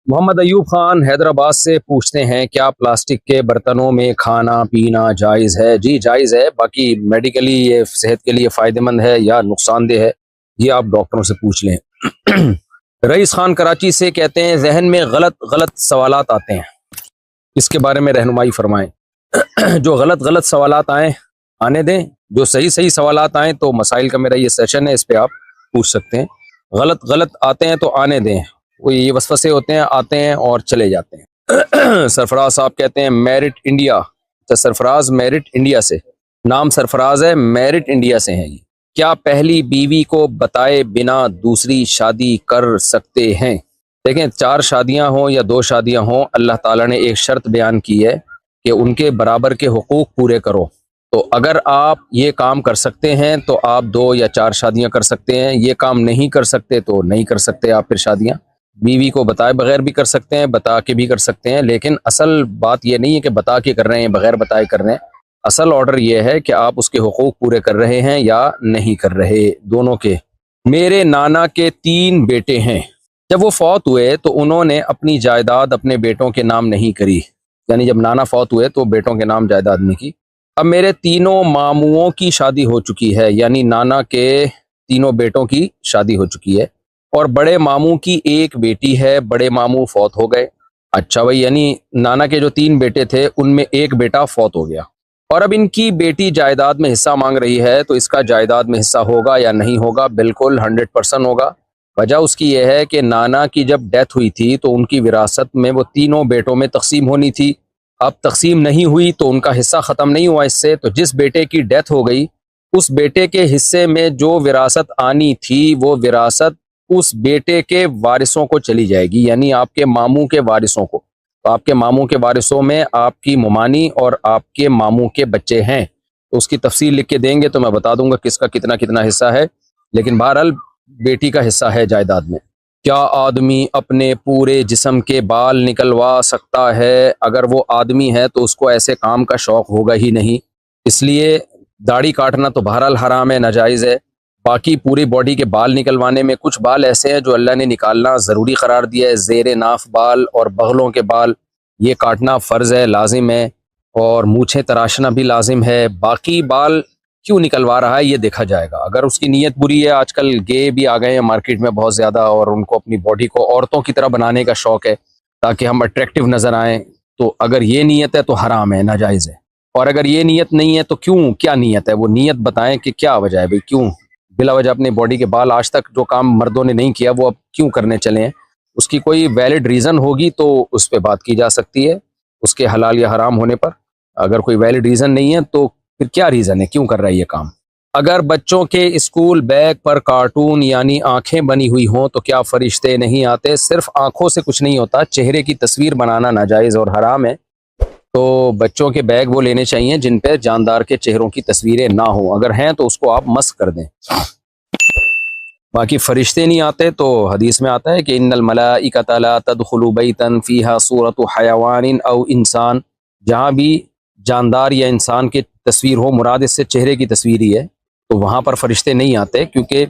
محمد ایوب خان حیدرآباد سے پوچھتے ہیں کیا پلاسٹک کے برتنوں میں کھانا پینا جائز ہے؟ جی جائز ہے، باقی میڈیکلی یہ صحت کے لیے فائدہ مند ہے یا نقصان دہ ہے یہ آپ ڈاکٹروں سے پوچھ لیں۔ رئیس خان کراچی سے کہتے ہیں ذہن میں غلط سوالات آتے ہیں، اس کے بارے میں رہنمائی فرمائیں۔ جو غلط سوالات آئیں آنے دیں، جو صحیح سوالات آئیں تو مسائل کا میرا یہ سیشن ہے، اس پہ آپ پوچھ سکتے ہیں۔ غلط آتے ہیں تو آنے دیں، وہ یہ وسوسے ہوتے ہیں، آتے ہیں اور چلے جاتے ہیں۔ سرفراز صاحب کہتے ہیں میرٹ انڈیا، سرفراز میرٹ انڈیا سے، نام سرفراز ہے، میرٹ انڈیا سے ہیں یہ۔ کیا پہلی بیوی کو بتائے بنا دوسری شادی کر سکتے ہیں؟ دیکھیں، 4 شادیاں ہوں یا 2 شادیاں ہوں، اللہ تعالیٰ نے ایک شرط بیان کی ہے کہ ان کے برابر کے حقوق پورے کرو۔ تو اگر آپ یہ کام کر سکتے ہیں تو آپ 2 یا 4 شادیاں کر سکتے ہیں، یہ کام نہیں کر سکتے تو نہیں کر سکتے آپ پھر شادیاں۔ بیوی کو بتائے بغیر بھی کر سکتے ہیں، بتا کے بھی کر سکتے ہیں، لیکن اصل بات یہ نہیں ہے کہ بتا کے کر رہے ہیں بغیر بتائے کر رہے ہیں۔ اصل آرڈر یہ ہے کہ آپ اس کے حقوق پورے کر رہے ہیں یا نہیں کر رہے، دونوں کے۔ میرے نانا کے 3 بیٹے ہیں، جب وہ فوت ہوئے تو انہوں نے اپنی جائیداد اپنے بیٹوں کے نام نہیں کری، یعنی جب نانا فوت ہوئے تو بیٹوں کے نام جائیداد نہیں کی۔ اب میرے 3 ماموؤں کی شادی ہو چکی ہے، یعنی نانا کے 3 بیٹوں کی شادی ہو چکی ہے، اور بڑے ماموں کی 1 بیٹی ہے، بڑے ماموں فوت ہو گئے۔ اچھا بھائی، یعنی نانا کے جو 3 بیٹے تھے ان میں 1 بیٹا فوت ہو گیا، اور اب ان کی بیٹی جائیداد میں حصہ مانگ رہی ہے، تو اس کا جائیداد میں حصہ ہوگا یا نہیں ہوگا؟ بالکل 100% ہوگا۔ وجہ اس کی یہ ہے کہ نانا کی جب ڈیتھ ہوئی تھی تو ان کی وراثت میں وہ 3 بیٹوں میں تقسیم ہونی تھی، اب تقسیم نہیں ہوئی تو ان کا حصہ ختم نہیں ہوا اس سے، تو جس بیٹے کی ڈیتھ ہو گئی اس بیٹے کے حصے میں جو وراثت آنی تھی وہ وراثت اس بیٹے کے وارثوں کو چلی جائے گی، یعنی آپ کے ماموں کے وارثوں کو۔ تو آپ کے ماموں کے وارثوں میں آپ کی ممانی اور آپ کے ماموں کے بچے ہیں، تو اس کی تفصیل لکھ کے دیں گے تو میں بتا دوں گا کس کا کتنا حصہ ہے، لیکن بہرحال بیٹی کا حصہ ہے جائیداد میں۔ کیا آدمی اپنے پورے جسم کے بال نکلوا سکتا ہے؟ اگر وہ آدمی ہے تو اس کو ایسے کام کا شوق ہوگا ہی نہیں، اس لیے داڑھی کاٹنا تو بہرحال حرام ہے، ناجائز ہے۔ باقی پوری باڈی کے بال نکلوانے میں کچھ بال ایسے ہیں جو اللہ نے نکالنا ضروری قرار دیا ہے، زیر ناف بال اور بغلوں کے بال یہ کاٹنا فرض ہے، لازم ہے، اور مونچھیں تراشنا بھی لازم ہے۔ باقی بال کیوں نکلوا رہا ہے یہ دیکھا جائے گا۔ اگر اس کی نیت بری ہے، آج کل گے بھی آ گئے ہیں مارکیٹ میں بہت زیادہ، اور ان کو اپنی باڈی کو عورتوں کی طرح بنانے کا شوق ہے تاکہ ہم اٹریکٹیو نظر آئیں، تو اگر یہ نیت ہے تو حرام ہے، ناجائز ہے۔ اور اگر یہ نیت نہیں ہے تو کیا نیت ہے؟ وہ نیت بتائیں کہ کیا وجہ ہے بھئی، کیوں بلا وجہ اپنے باڈی کے بال آج تک جو کام مردوں نے نہیں کیا وہ اب کیوں کرنے چلے ہیں؟ اس کی کوئی ویلڈ ریزن ہوگی تو اس پہ بات کی جا سکتی ہے، اس کے حلال یا حرام ہونے پر۔ اگر کوئی ویلڈ ریزن نہیں ہے تو پھر کیا ریزن ہے، کیوں کر رہا ہے یہ کام؟ اگر بچوں کے اسکول بیگ پر کارٹون یعنی آنکھیں بنی ہوئی ہوں تو کیا فرشتے نہیں آتے؟ صرف آنکھوں سے کچھ نہیں ہوتا، چہرے کی تصویر بنانا ناجائز اور حرام ہے۔ تو بچوں کے بیگ وہ لینے چاہیے جن پہ جاندار کے چہروں کی تصویریں نہ ہوں، اگر ہیں تو اس کو آپ مسح کر دیں۔ باقی فرشتے نہیں آتے تو حدیث میں آتا ہے کہ ان الملائکۃ لا تدخل بیتا فیہا صورت حیوان او انسان، جہاں بھی جاندار یا انسان کی تصویر ہو، مراد اس سے چہرے کی تصویر ہی ہے، تو وہاں پر فرشتے نہیں آتے، کیونکہ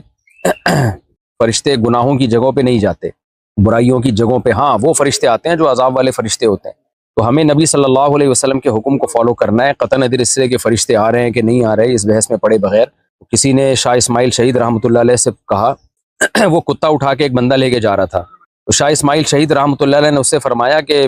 فرشتے گناہوں کی جگہوں پہ نہیں جاتے، برائیوں کی جگہوں پہ ہاں وہ فرشتے آتے ہیں جو عذاب والے فرشتے ہوتے ہیں۔ تو ہمیں نبی صلی اللہ علیہ وسلم کے حکم کو فالو کرنا ہے، قطع نظر اس سے کہ فرشتے آ رہے ہیں کہ نہیں آ رہے، اس بحث میں پڑے بغیر۔ کسی نے شاہ اسماعیل شہید رحمۃ اللہ علیہ سے کہا، وہ کتا اٹھا کے ایک بندہ لے کے جا رہا تھا، تو شاہ اسماعیل شہید رحمۃ اللہ علیہ نے اس سے فرمایا کہ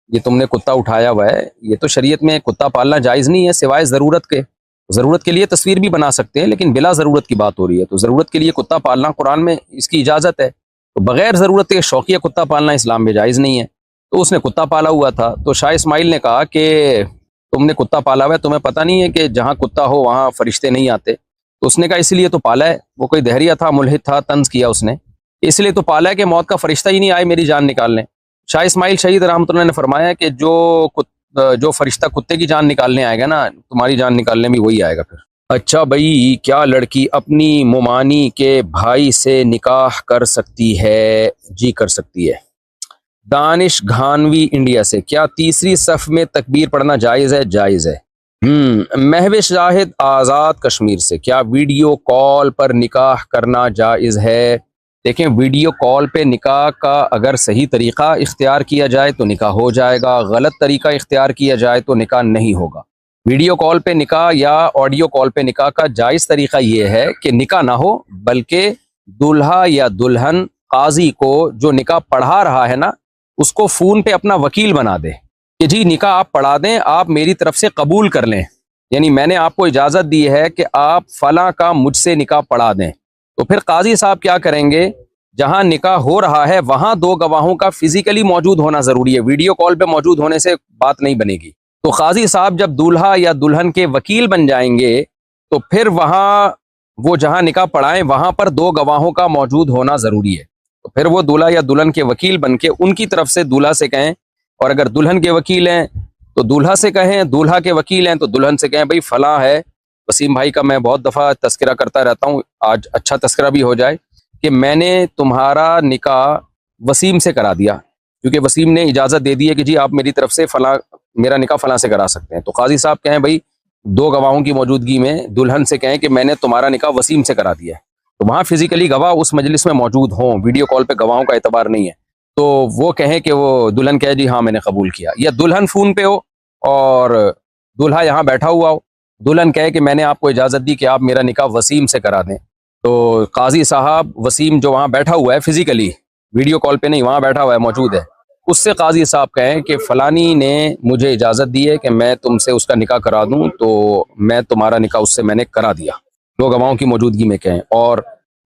یہ تم نے کتا اٹھایا ہوا ہے، یہ تو شریعت میں کتا پالنا جائز نہیں ہے سوائے ضرورت کے۔ ضرورت کے لیے تصویر بھی بنا سکتے ہیں لیکن بلا ضرورت کی بات ہو رہی ہے، تو ضرورت کے لیے کتا پالنا قرآن میں اس کی اجازت ہے، تو بغیر ضرورت کے شوقیہ کتا پالنا اسلام میں جائز نہیں ہے۔ تو اس نے کتا پالا ہوا تھا، تو شاہ اسماعیل نے کہا کہ تم نے کتا پالا ہوا ہے، تمہیں پتہ نہیں ہے کہ جہاں کتا ہو وہاں فرشتے نہیں آتے؟ تو اس نے کہا اس لیے تو پالا ہے، وہ کوئی دہریہ تھا، ملحد تھا، طنز کیا اس نے، اس لیے تو پالا ہے کہ موت کا فرشتہ ہی نہیں آئے میری جان نکالنے۔ شاہ اسماعیل شہید رحمۃ اللہ نے فرمایا کہ جو فرشتہ کتے کی جان نکالنے آئے گا نا، تمہاری جان نکالنے بھی وہی آئے گا پھر۔ اچھا بھائی، کیا لڑکی اپنی ممانی کے بھائی سے نکاح کر سکتی ہے؟ جی کر سکتی ہے۔ دانش گھانوی انڈیا سے، کیا تیسری صف میں تکبیر پڑھنا جائز ہے؟ جائز ہے۔ مہوش زاہد آزاد کشمیر سے، کیا ویڈیو کال پر نکاح کرنا جائز ہے؟ دیکھیں ویڈیو کال پہ نکاح کا اگر صحیح طریقہ اختیار کیا جائے تو نکاح ہو جائے گا، غلط طریقہ اختیار کیا جائے تو نکاح نہیں ہوگا۔ ویڈیو کال پہ نکاح یا آڈیو کال پہ نکاح کا جائز طریقہ یہ ہے کہ نکاح نہ ہو، بلکہ دولہا یا دلہن قاضی کو جو نکاح پڑھا رہا ہے نا اس کو فون پہ اپنا وکیل بنا دے کہ جی نکاح آپ پڑھا دیں، آپ میری طرف سے قبول کر لیں، یعنی میں نے آپ کو اجازت دی ہے کہ آپ فلاں کا مجھ سے نکاح پڑھا دیں۔ تو پھر قاضی صاحب کیا کریں گے، جہاں نکاح ہو رہا ہے وہاں دو گواہوں کا فزیکلی موجود ہونا ضروری ہے، ویڈیو کال پہ موجود ہونے سے بات نہیں بنے گی۔ تو قاضی صاحب جب دولہا یا دلہن کے وکیل بن جائیں گے تو پھر وہاں وہ جہاں نکاح پڑھائیں وہاں پر دو گواہوں کا موجود ہونا ضروری ہے۔ تو پھر وہ دولہا یا دلہن کے وکیل بن کے ان کی طرف سے دولہا سے کہیں، اور اگر دلہن کے وکیل ہیں تو دولہا سے کہیں، دولہا کے وکیل ہیں تو دلہن سے کہیں بھئی فلاں ہے، وسیم بھائی کا میں بہت دفعہ تذکرہ کرتا رہتا ہوں، آج اچھا تذکرہ بھی ہو جائے کہ میں نے تمہارا نکاح وسیم سے کرا دیا، کیونکہ وسیم نے اجازت دے دی ہے کہ جی آپ میری طرف سے فلاں میرا نکاح فلاں سے کرا سکتے ہیں۔ تو قاضی صاحب کہیں بھئی دو گواہوں کی موجودگی میں دلہن سے کہیں کہ میں نے تمہارا نکاح وسیم سے کرا دیا ہے، تو وہاں فزیکلی گواہ اس مجلس میں موجود ہوں، ویڈیو کال پہ گواہوں کا اعتبار نہیں ہے، تو وہ کہیں کہ وہ دلہن کہے جی ہاں میں نے قبول کیا، یا دلہن فون پہ ہو اور دولہا یہاں بیٹھا ہوا ہو، دلہن کہے کہ میں نے آپ کو اجازت دی کہ آپ میرا نکاح وسیم سے کرا دیں، تو قاضی صاحب وسیم جو وہاں بیٹھا ہوا ہے فزیکلی ویڈیو کال پہ نہیں وہاں بیٹھا ہوا ہے موجود ہے، اس سے قاضی صاحب کہیں کہ فلانی نے مجھے اجازت دی ہے کہ میں تم سے اس کا نکاح کرا دوں، تو میں تمہارا نکاح اس سے میں نے کرا دیا، دو گواہوں کی موجودگی میں کہیں، اور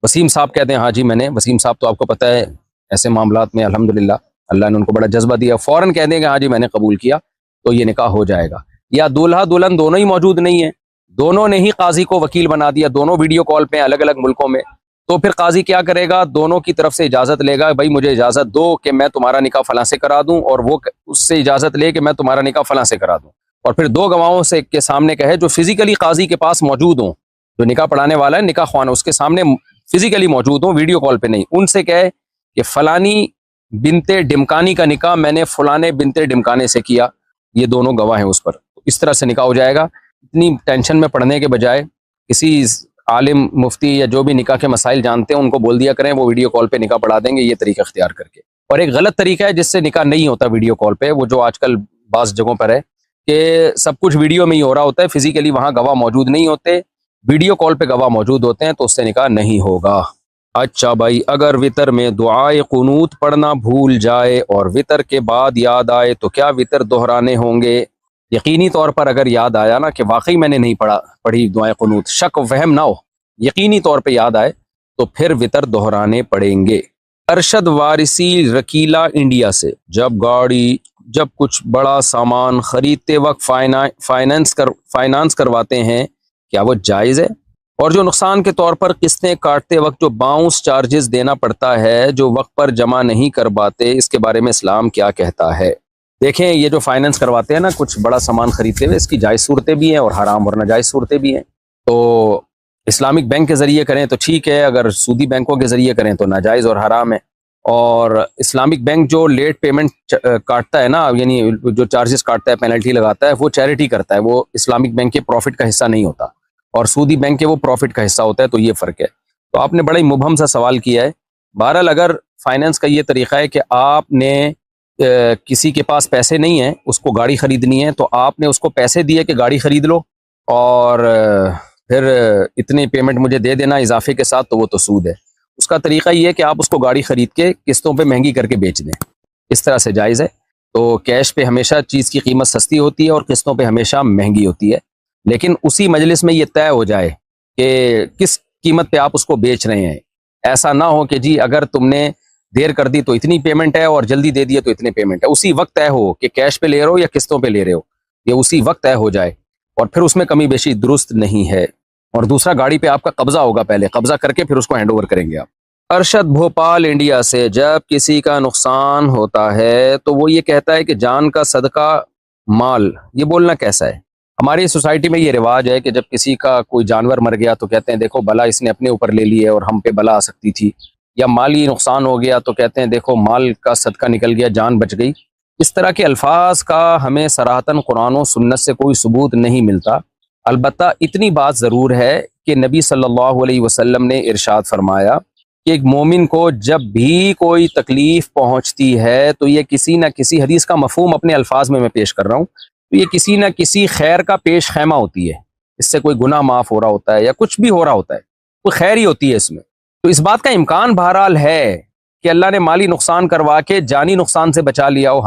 وسیم صاحب کہتے ہیں ہاں جی میں نے، وسیم صاحب تو آپ کو پتہ ہے ایسے معاملات میں الحمدللہ اللہ نے ان کو بڑا جذبہ دیا، فوراً کہہ دیں کہ ہاں جی میں نے قبول کیا، تو یہ نکاح ہو جائے گا۔ یا دولہا دلہن دونوں ہی موجود نہیں ہیں، دونوں نے ہی قاضی کو وکیل بنا دیا، دونوں ویڈیو کال پہ الگ الگ ملکوں میں، تو پھر قاضی کیا کرے گا، دونوں کی طرف سے اجازت لے گا، بھائی مجھے اجازت دو کہ میں تمہارا نکاح فلاں سے کرا دوں، اور وہ اس سے اجازت لے کہ میں تمہارا نکاح فلاں سے کرا دوں، اور پھر دو گواہوں سے کے سامنے کہے جو فزیکلی قاضی کے پاس موجود ہوں، جو نکاح پڑھانے والا ہے نکاح خوان اس کے سامنے فزیکلی موجود ہوں، ویڈیو کال پہ نہیں، ان سے کہے کہ فلانی بنتے ڈمکانی کا نکاح میں نے فلانے بنتے ڈمکانے سے کیا، یہ دونوں گواہ ہیں اس پر، اس طرح سے نکاح ہو جائے گا۔ اتنی ٹینشن میں پڑھنے کے بجائے کسی عالم مفتی یا جو بھی نکاح کے مسائل جانتے ہیں ان کو بول دیا کریں، وہ ویڈیو کال پہ نکاح پڑھا دیں گے، یہ طریقہ اختیار کر کے۔ اور ایک غلط طریقہ ہے جس سے نکاح نہیں ہوتا ویڈیو کال پہ، وہ جو آج کل بعض جگہوں پر ہے کہ سب کچھ ویڈیو میں ہی ہو رہا ہوتا ہے، فزیکلی وہاں گواہ موجود نہیں ہوتے، ویڈیو کال پہ گواہ موجود ہوتے ہیں، تو اس سے نکاح نہیں ہوگا۔ اچھا بھائی، اگر وطر میں دعائے قنوت پڑھنا بھول جائے اور وطر کے بعد یاد آئے تو کیا وطر دہرانے ہوں گے؟ یقینی طور پر اگر یاد آیا نا کہ واقعی میں نے نہیں پڑھی دعائے قنوت، شک و وہم نہ ہو، یقینی طور پہ یاد آئے تو پھر وطر دہرانے پڑیں گے۔ ارشد وارثی رکیلا انڈیا سے، جب کچھ بڑا سامان خریدتے وقت فائنانس کرواتے ہیں کیا وہ جائز ہے؟ اور جو نقصان کے طور پر قسطیں کاٹتے وقت جو باؤنس چارجز دینا پڑتا ہے جو وقت پر جمع نہیں کر پاتے، اس کے بارے میں اسلام کیا کہتا ہے؟ دیکھیں یہ جو فائنانس کرواتے ہیں نا کچھ بڑا سامان خریدتے ہوئے، اس کی جائز صورتیں بھی ہیں اور حرام اور ناجائز صورتیں بھی ہیں۔ تو اسلامک بینک کے ذریعے کریں تو ٹھیک ہے، اگر سودی بینکوں کے ذریعے کریں تو ناجائز اور حرام ہے۔ اور اسلامک بینک جو لیٹ پیمنٹ کاٹتا ہے نا، یعنی جو چارجز کاٹتا ہے، پینلٹی لگاتا ہے، وہ چیریٹی کرتا ہے، وہ اسلامک بینک کے پروفٹ کا حصہ نہیں ہوتا، اور سودی بینک کے وہ پروفٹ کا حصہ ہوتا ہے، تو یہ فرق ہے۔ تو آپ نے بڑا ہی مبہم سا سوال کیا ہے۔ بہرحال اگر فائنانس کا یہ طریقہ ہے کہ آپ نے کسی کے پاس پیسے نہیں ہیں، اس کو گاڑی خریدنی ہے، تو آپ نے اس کو پیسے دیے کہ گاڑی خرید لو اور پھر اتنی پیمنٹ مجھے دے دینا اضافے کے ساتھ، تو وہ تو سود ہے۔ اس کا طریقہ یہ ہے کہ آپ اس کو گاڑی خرید کے قسطوں پہ مہنگی کر کے بیچ دیں، اس طرح سے جائز ہے۔ تو کیش پہ ہمیشہ چیز کی قیمت سستی ہوتی ہے اور قسطوں پہ ہمیشہ مہنگی ہوتی ہے، لیکن اسی مجلس میں یہ طے ہو جائے کہ کس قیمت پہ آپ اس کو بیچ رہے ہیں۔ ایسا نہ ہو کہ جی اگر تم نے دیر کر دی تو اتنی پیمنٹ ہے اور جلدی دے دیا تو اتنے پیمنٹ ہے، اسی وقت طے ہو کہ کیش پہ لے رہے ہو یا قسطوں پہ لے رہے ہو، یہ اسی وقت طے ہو جائے، اور پھر اس میں کمی بیشی درست نہیں ہے۔ اور دوسرا، گاڑی پہ آپ کا قبضہ ہوگا، پہلے قبضہ کر کے پھر اس کو ہینڈ اوور کریں گے آپ۔ ارشد بھوپال انڈیا سے، جب کسی کا نقصان ہوتا ہے تو وہ یہ کہتا ہے کہ جان کا صدقہ مال، یہ بولنا کیسا ہے؟ ہماری سوسائٹی میں یہ رواج ہے کہ جب کسی کا کوئی جانور مر گیا تو کہتے ہیں دیکھو بلا اس نے اپنے اوپر لے لی ہے اور ہم پہ بلا آ سکتی تھی، یا مالی نقصان ہو گیا تو کہتے ہیں دیکھو مال کا صدقہ نکل گیا، جان بچ گئی۔ اس طرح کے الفاظ کا ہمیں صراحتاً قرآن و سنت سے کوئی ثبوت نہیں ملتا، البتہ اتنی بات ضرور ہے کہ نبی صلی اللہ علیہ وسلم نے ارشاد فرمایا کہ ایک مومن کو جب بھی کوئی تکلیف پہنچتی ہے تو یہ کسی نہ کسی حدیث کا مفہوم اپنے الفاظ میں پیش کر رہا ہوں، تو یہ کسی نہ کسی خیر کا پیش خیمہ ہوتی ہے، اس سے کوئی گناہ معاف ہو رہا ہوتا ہے یا کچھ بھی ہو رہا ہوتا ہے، کوئی خیر ہی ہوتی ہے اس میں۔ تو اس بات کا امکان بہرحال ہے کہ اللہ نے مالی نقصان کروا کے جانی نقصان سے بچا لیا ہو،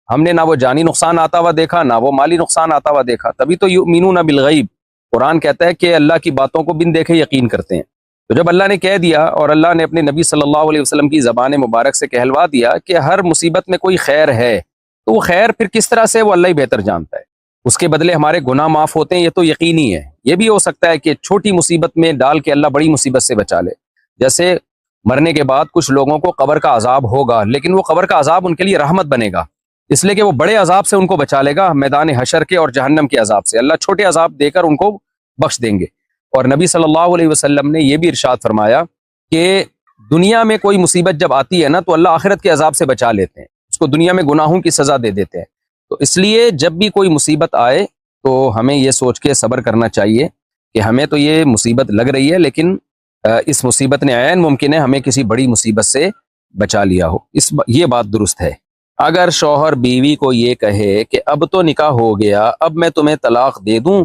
ہم نے نہ وہ جانی نقصان آتا ہوا دیکھا نہ وہ مالی نقصان آتا ہوا دیکھا، تبھی تو یؤمنون بالغیب، قرآن کہتا ہے کہ اللہ کی باتوں کو بن دیکھے یقین کرتے ہیں۔ تو جب اللہ نے کہہ دیا اور اللہ نے اپنے نبی صلی اللہ علیہ وسلم کی زبان مبارک سے کہلوا دیا کہ ہر مصیبت میں کوئی خیر ہے، تو وہ خیر پھر کس طرح سے وہ اللہ ہی بہتر جانتا ہے، اس کے بدلے ہمارے گناہ معاف ہوتے ہیں، یہ تو یقینی ہے۔ یہ بھی ہو سکتا ہے کہ چھوٹی مصیبت میں ڈال کے اللہ بڑی مصیبت سے بچا لے، جیسے مرنے کے بعد کچھ لوگوں کو قبر کا عذاب ہوگا، لیکن وہ قبر کا عذاب ان کے لیے رحمت بنے گا، اس لیے کہ وہ بڑے عذاب سے ان کو بچا لے گا، میدان حشر کے اور جہنم کے عذاب سے اللہ چھوٹے عذاب دے کر ان کو بخش دیں گے۔ اور نبی صلی اللہ علیہ وسلم نے یہ بھی ارشاد فرمایا کہ دنیا میں کوئی مصیبت جب آتی ہے نا تو اللہ آخرت کے عذاب سے بچا لیتے ہیں، اس کو دنیا میں گناہوں کی سزا دے دیتے ہیں۔ تو اس لیے جب بھی کوئی مصیبت آئے تو ہمیں یہ سوچ کے صبر کرنا چاہیے کہ ہمیں تو یہ مصیبت لگ رہی ہے، لیکن اس مصیبت نے عین ممکن ہے ہمیں کسی بڑی مصیبت سے بچا لیا ہو، یہ بات درست ہے۔ اگر شوہر بیوی کو یہ کہے کہ اب تو نکاح ہو گیا، اب میں تمہیں طلاق دے دوں،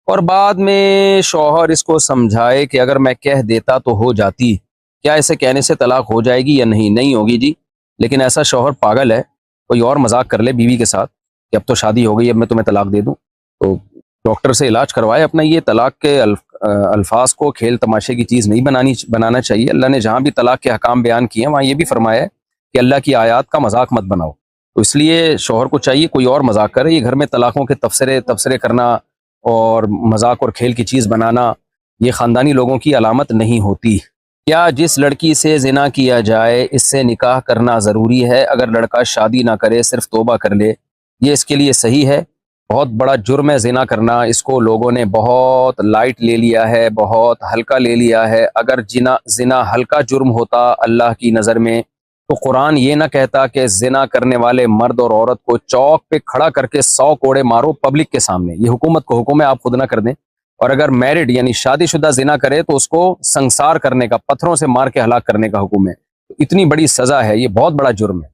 اور بعد میں شوہر اس کو سمجھائے کہ اگر میں کہہ دیتا تو ہو جاتی، کیا ایسے کہنے سے طلاق ہو جائے گی یا نہیں؟ نہیں ہوگی جی، لیکن ایسا شوہر پاگل ہے، کوئی اور مذاق کر لے بیوی کے ساتھ کہ اب تو شادی ہو گئی، اب میں تمہیں طلاق دے دوں، تو ڈاکٹر سے علاج کروائے اپنا۔ یہ طلاق کے الفاظ کو کھیل تماشے کی چیز نہیں بنانا چاہیے۔ اللہ نے جہاں بھی طلاق کے احکام بیان کیے ہیں وہاں یہ بھی فرمایا ہے کہ اللہ کی آیات کا مذاق مت بناؤ، تو اس لیے شوہر کو چاہیے کوئی اور مذاق کرے۔ یہ گھر میں طلاقوں کے تبصرے کرنا اور مذاق اور کھیل کی چیز بنانا یہ خاندانی لوگوں کی علامت نہیں ہوتی۔ کیا جس لڑکی سے زنا کیا جائے اس سے نکاح کرنا ضروری ہے؟ اگر لڑکا شادی نہ کرے صرف توبہ کر لے، یہ اس کے لیے صحیح ہے؟ بہت بڑا جرم ہے زنا کرنا، اس کو لوگوں نے بہت لائٹ لے لیا ہے، بہت ہلکا لے لیا ہے۔ اگر زنا ہلکا جرم ہوتا اللہ کی نظر میں تو قرآن یہ نہ کہتا کہ زنا کرنے والے مرد اور عورت کو چوک پہ کھڑا کر کے 100 کوڑے مارو پبلک کے سامنے، یہ حکومت کو حکم ہے، آپ خود نہ کر دیں۔ اور اگر میرڈ یعنی شادی شدہ زنا کرے تو اس کو سنسار کرنے کا، پتھروں سے مار کے ہلاک کرنے کا حکم ہے۔ اتنی بڑی سزا ہے، یہ بہت بڑا جرم ہے۔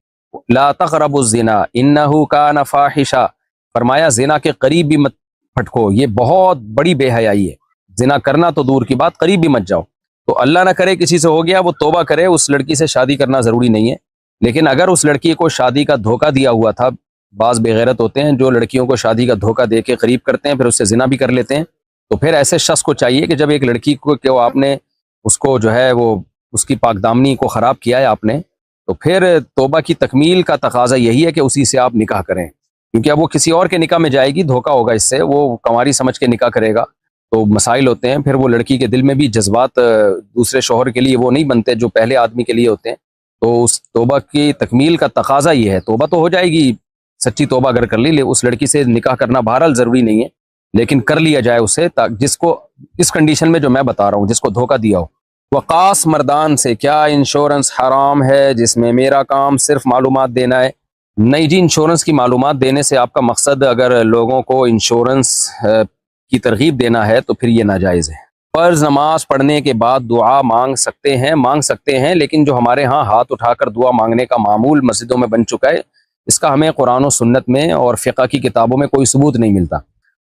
لا تقربوا الزنا انہ کان فاحشہ، فرمایا زنا کے قریب بھی مت پھٹکو، یہ بہت بڑی بے حیائی ہے۔ زنا کرنا تو دور کی بات، قریب بھی مت جاؤ۔ تو اللہ نہ کرے کسی سے ہو گیا وہ توبہ کرے، اس لڑکی سے شادی کرنا ضروری نہیں ہے، لیکن اگر اس لڑکی کو شادی کا دھوکہ دیا ہوا تھا، بعض بے غیرت ہوتے ہیں جو لڑکیوں کو شادی کا دھوکہ دے کے قریب کرتے ہیں پھر اس سے زنا بھی کر لیتے ہیں، تو پھر ایسے شخص کو چاہیے کہ جب ایک لڑکی کو کہ آپ نے اس کو جو ہے وہ اس کی پاک دامنی کو خراب کیا ہے آپ نے، تو پھر توبہ کی تکمیل کا تقاضا یہی ہے کہ اسی سے آپ نکاح کریں، کیونکہ اب وہ کسی اور کے نکاح میں جائے گی، دھوکہ ہوگا اس سے، وہ کنواری سمجھ کے نکاح کرے گا تو مسائل ہوتے ہیں، پھر وہ لڑکی کے دل میں بھی جذبات دوسرے شوہر کے لیے وہ نہیں بنتے جو پہلے آدمی کے لیے ہوتے ہیں۔ تو اس توبہ کی تکمیل کا تقاضا یہ ہے، توبہ تو ہو جائے گی، سچی توبہ اگر کر لی، اس لڑکی سے نکاح کرنا بہرحال ضروری نہیں ہے، لیکن کر لیا جائے اسے جس کو اس کنڈیشن میں جو میں بتا رہا ہوں، جس کو دھوکہ دیا ہو۔ وقاص مردان سے کیا انشورنس حرام ہے جس میں میرا کام صرف معلومات دینا ہے؟ نہیں جی، انشورنس کی معلومات دینے سے آپ کا مقصد اگر لوگوں کو انشورنس کی ترغیب دینا ہے تو پھر یہ ناجائز ہے۔ فرض نماز پڑھنے کے بعد دعا مانگ سکتے ہیں، لیکن جو ہمارے ہاں ہاتھ اٹھا کر دعا مانگنے کا معمول مسجدوں میں بن چکا ہے، اس کا ہمیں قرآن و سنت میں اور فقہ کی کتابوں میں کوئی ثبوت نہیں ملتا،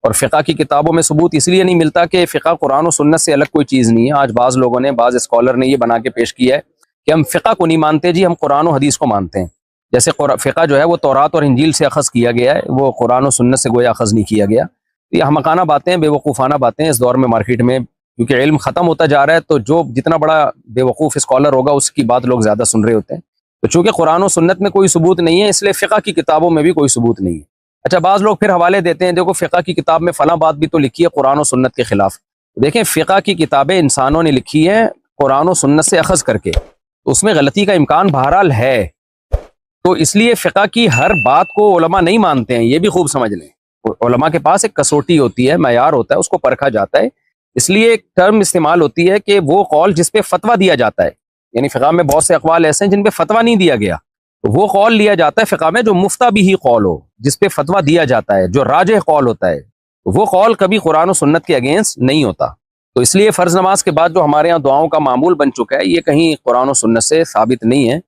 اور فقہ کی کتابوں میں ثبوت اس لیے نہیں ملتا کہ فقہ قرآن و سنت سے الگ کوئی چیز نہیں ہے۔ آج بعض لوگوں نے، بعض اسکالر نے یہ بنا کے پیش کیا ہے کہ ہم فقہ کو نہیں مانتے جی، ہم قرآن و حدیث کو مانتے ہیں، جیسے فقہ جو ہے وہ تورات اور انجیل سے اخذ کیا گیا ہے، وہ قرآن و سنت سے گویا اخذ نہیں کیا گیا۔ یہ احمقانہ باتیں، بے وقوفانہ باتیں اس دور میں مارکیٹ میں، کیونکہ علم ختم ہوتا جا رہا ہے تو جو جتنا بڑا بے وقوف اسکالر ہوگا اس کی بات لوگ زیادہ سن رہے ہوتے ہیں، تو چونکہ قرآن و سنت میں کوئی ثبوت نہیں ہے اس لیے فقہ کی کتابوں میں بھی کوئی ثبوت نہیں ہے۔ اچھا، بعض لوگ پھر حوالے دیتے ہیں، دیکھو فقہ کی کتاب میں فلاں بات بھی تو لکھی ہے قرآن و سنت کے خلاف۔ دیکھیں فقہ کی کتابیں انسانوں نے لکھی ہیں قرآن و سنت سے اخذ کر کے، تو اس میں غلطی کا امکان بہرحال ہے، تو اس لیے فقہ کی ہر بات کو علماء نہیں مانتے ہیں، یہ بھی خوب سمجھ لیں۔ علماء کے پاس ایک کسوٹی ہوتی ہے، معیار ہوتا ہے، اس کو پرکھا جاتا ہے، اس لیے ایک ٹرم استعمال ہوتی ہے کہ وہ قول جس پہ فتویٰ دیا جاتا ہے، یعنی فقہ میں بہت سے اقوال ایسے ہیں جن پہ فتویٰ نہیں دیا گیا، تو وہ قول لیا جاتا ہے فقہ میں جو مفتہ بھی ہی قول ہو، جس پہ فتویٰ دیا جاتا ہے، جو راجح قول ہوتا ہے، وہ قول کبھی قرآن و سنت کے اگینسٹ نہیں ہوتا۔ تو اس لیے فرض نماز کے بعد جو ہمارے یہاں دعاؤں کا معمول بن چکا ہے یہ کہیں قرآن و سنت سے ثابت نہیں ہے.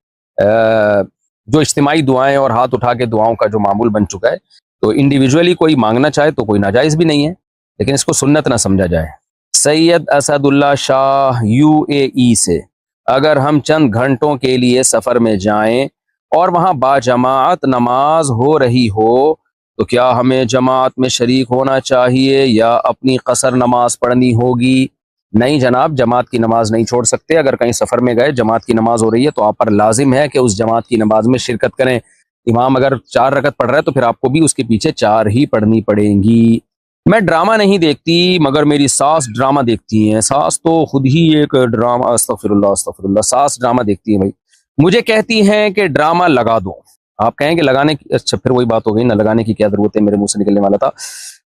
جو اجتماعی دعائیں اور ہاتھ اٹھا کے دعاؤں کا جو معمول بن چکا ہے تو انڈیویجولی کوئی مانگنا چاہے تو کوئی ناجائز بھی نہیں ہے، لیکن اس کو سنت نہ سمجھا جائے. سید اسد اللہ شاہ UAE سے، اگر ہم چند گھنٹوں کے لیے سفر میں جائیں اور وہاں باجماعت نماز ہو رہی ہو تو کیا ہمیں جماعت میں شریک ہونا چاہیے یا اپنی قصر نماز پڑھنی ہوگی؟ نہیں جناب، جماعت کی نماز نہیں چھوڑ سکتے. اگر کہیں سفر میں گئے جماعت کی نماز ہو رہی ہے تو آپ پر لازم ہے کہ اس جماعت کی نماز میں شرکت کریں. امام اگر 4 رکعت پڑھ رہا ہے تو پھر آپ کو بھی اس کے پیچھے 4 ہی پڑھنی پڑیں گی. میں ڈرامہ نہیں دیکھتی مگر میری ساس ڈرامہ دیکھتی ہیں. ساس تو خود ہی ایک ڈرامہ، استغفر اللہ، ساس ڈرامہ دیکھتی ہیں بھائی. مجھے کہتی ہیں کہ ڈرامہ لگا دو. آپ کہیں کہ لگانے کی، اچھا پھر وہی بات ہو گئی، نہ لگانے کی کیا ضرورت ہے، میرے منہ سے نکلنے والا تھا.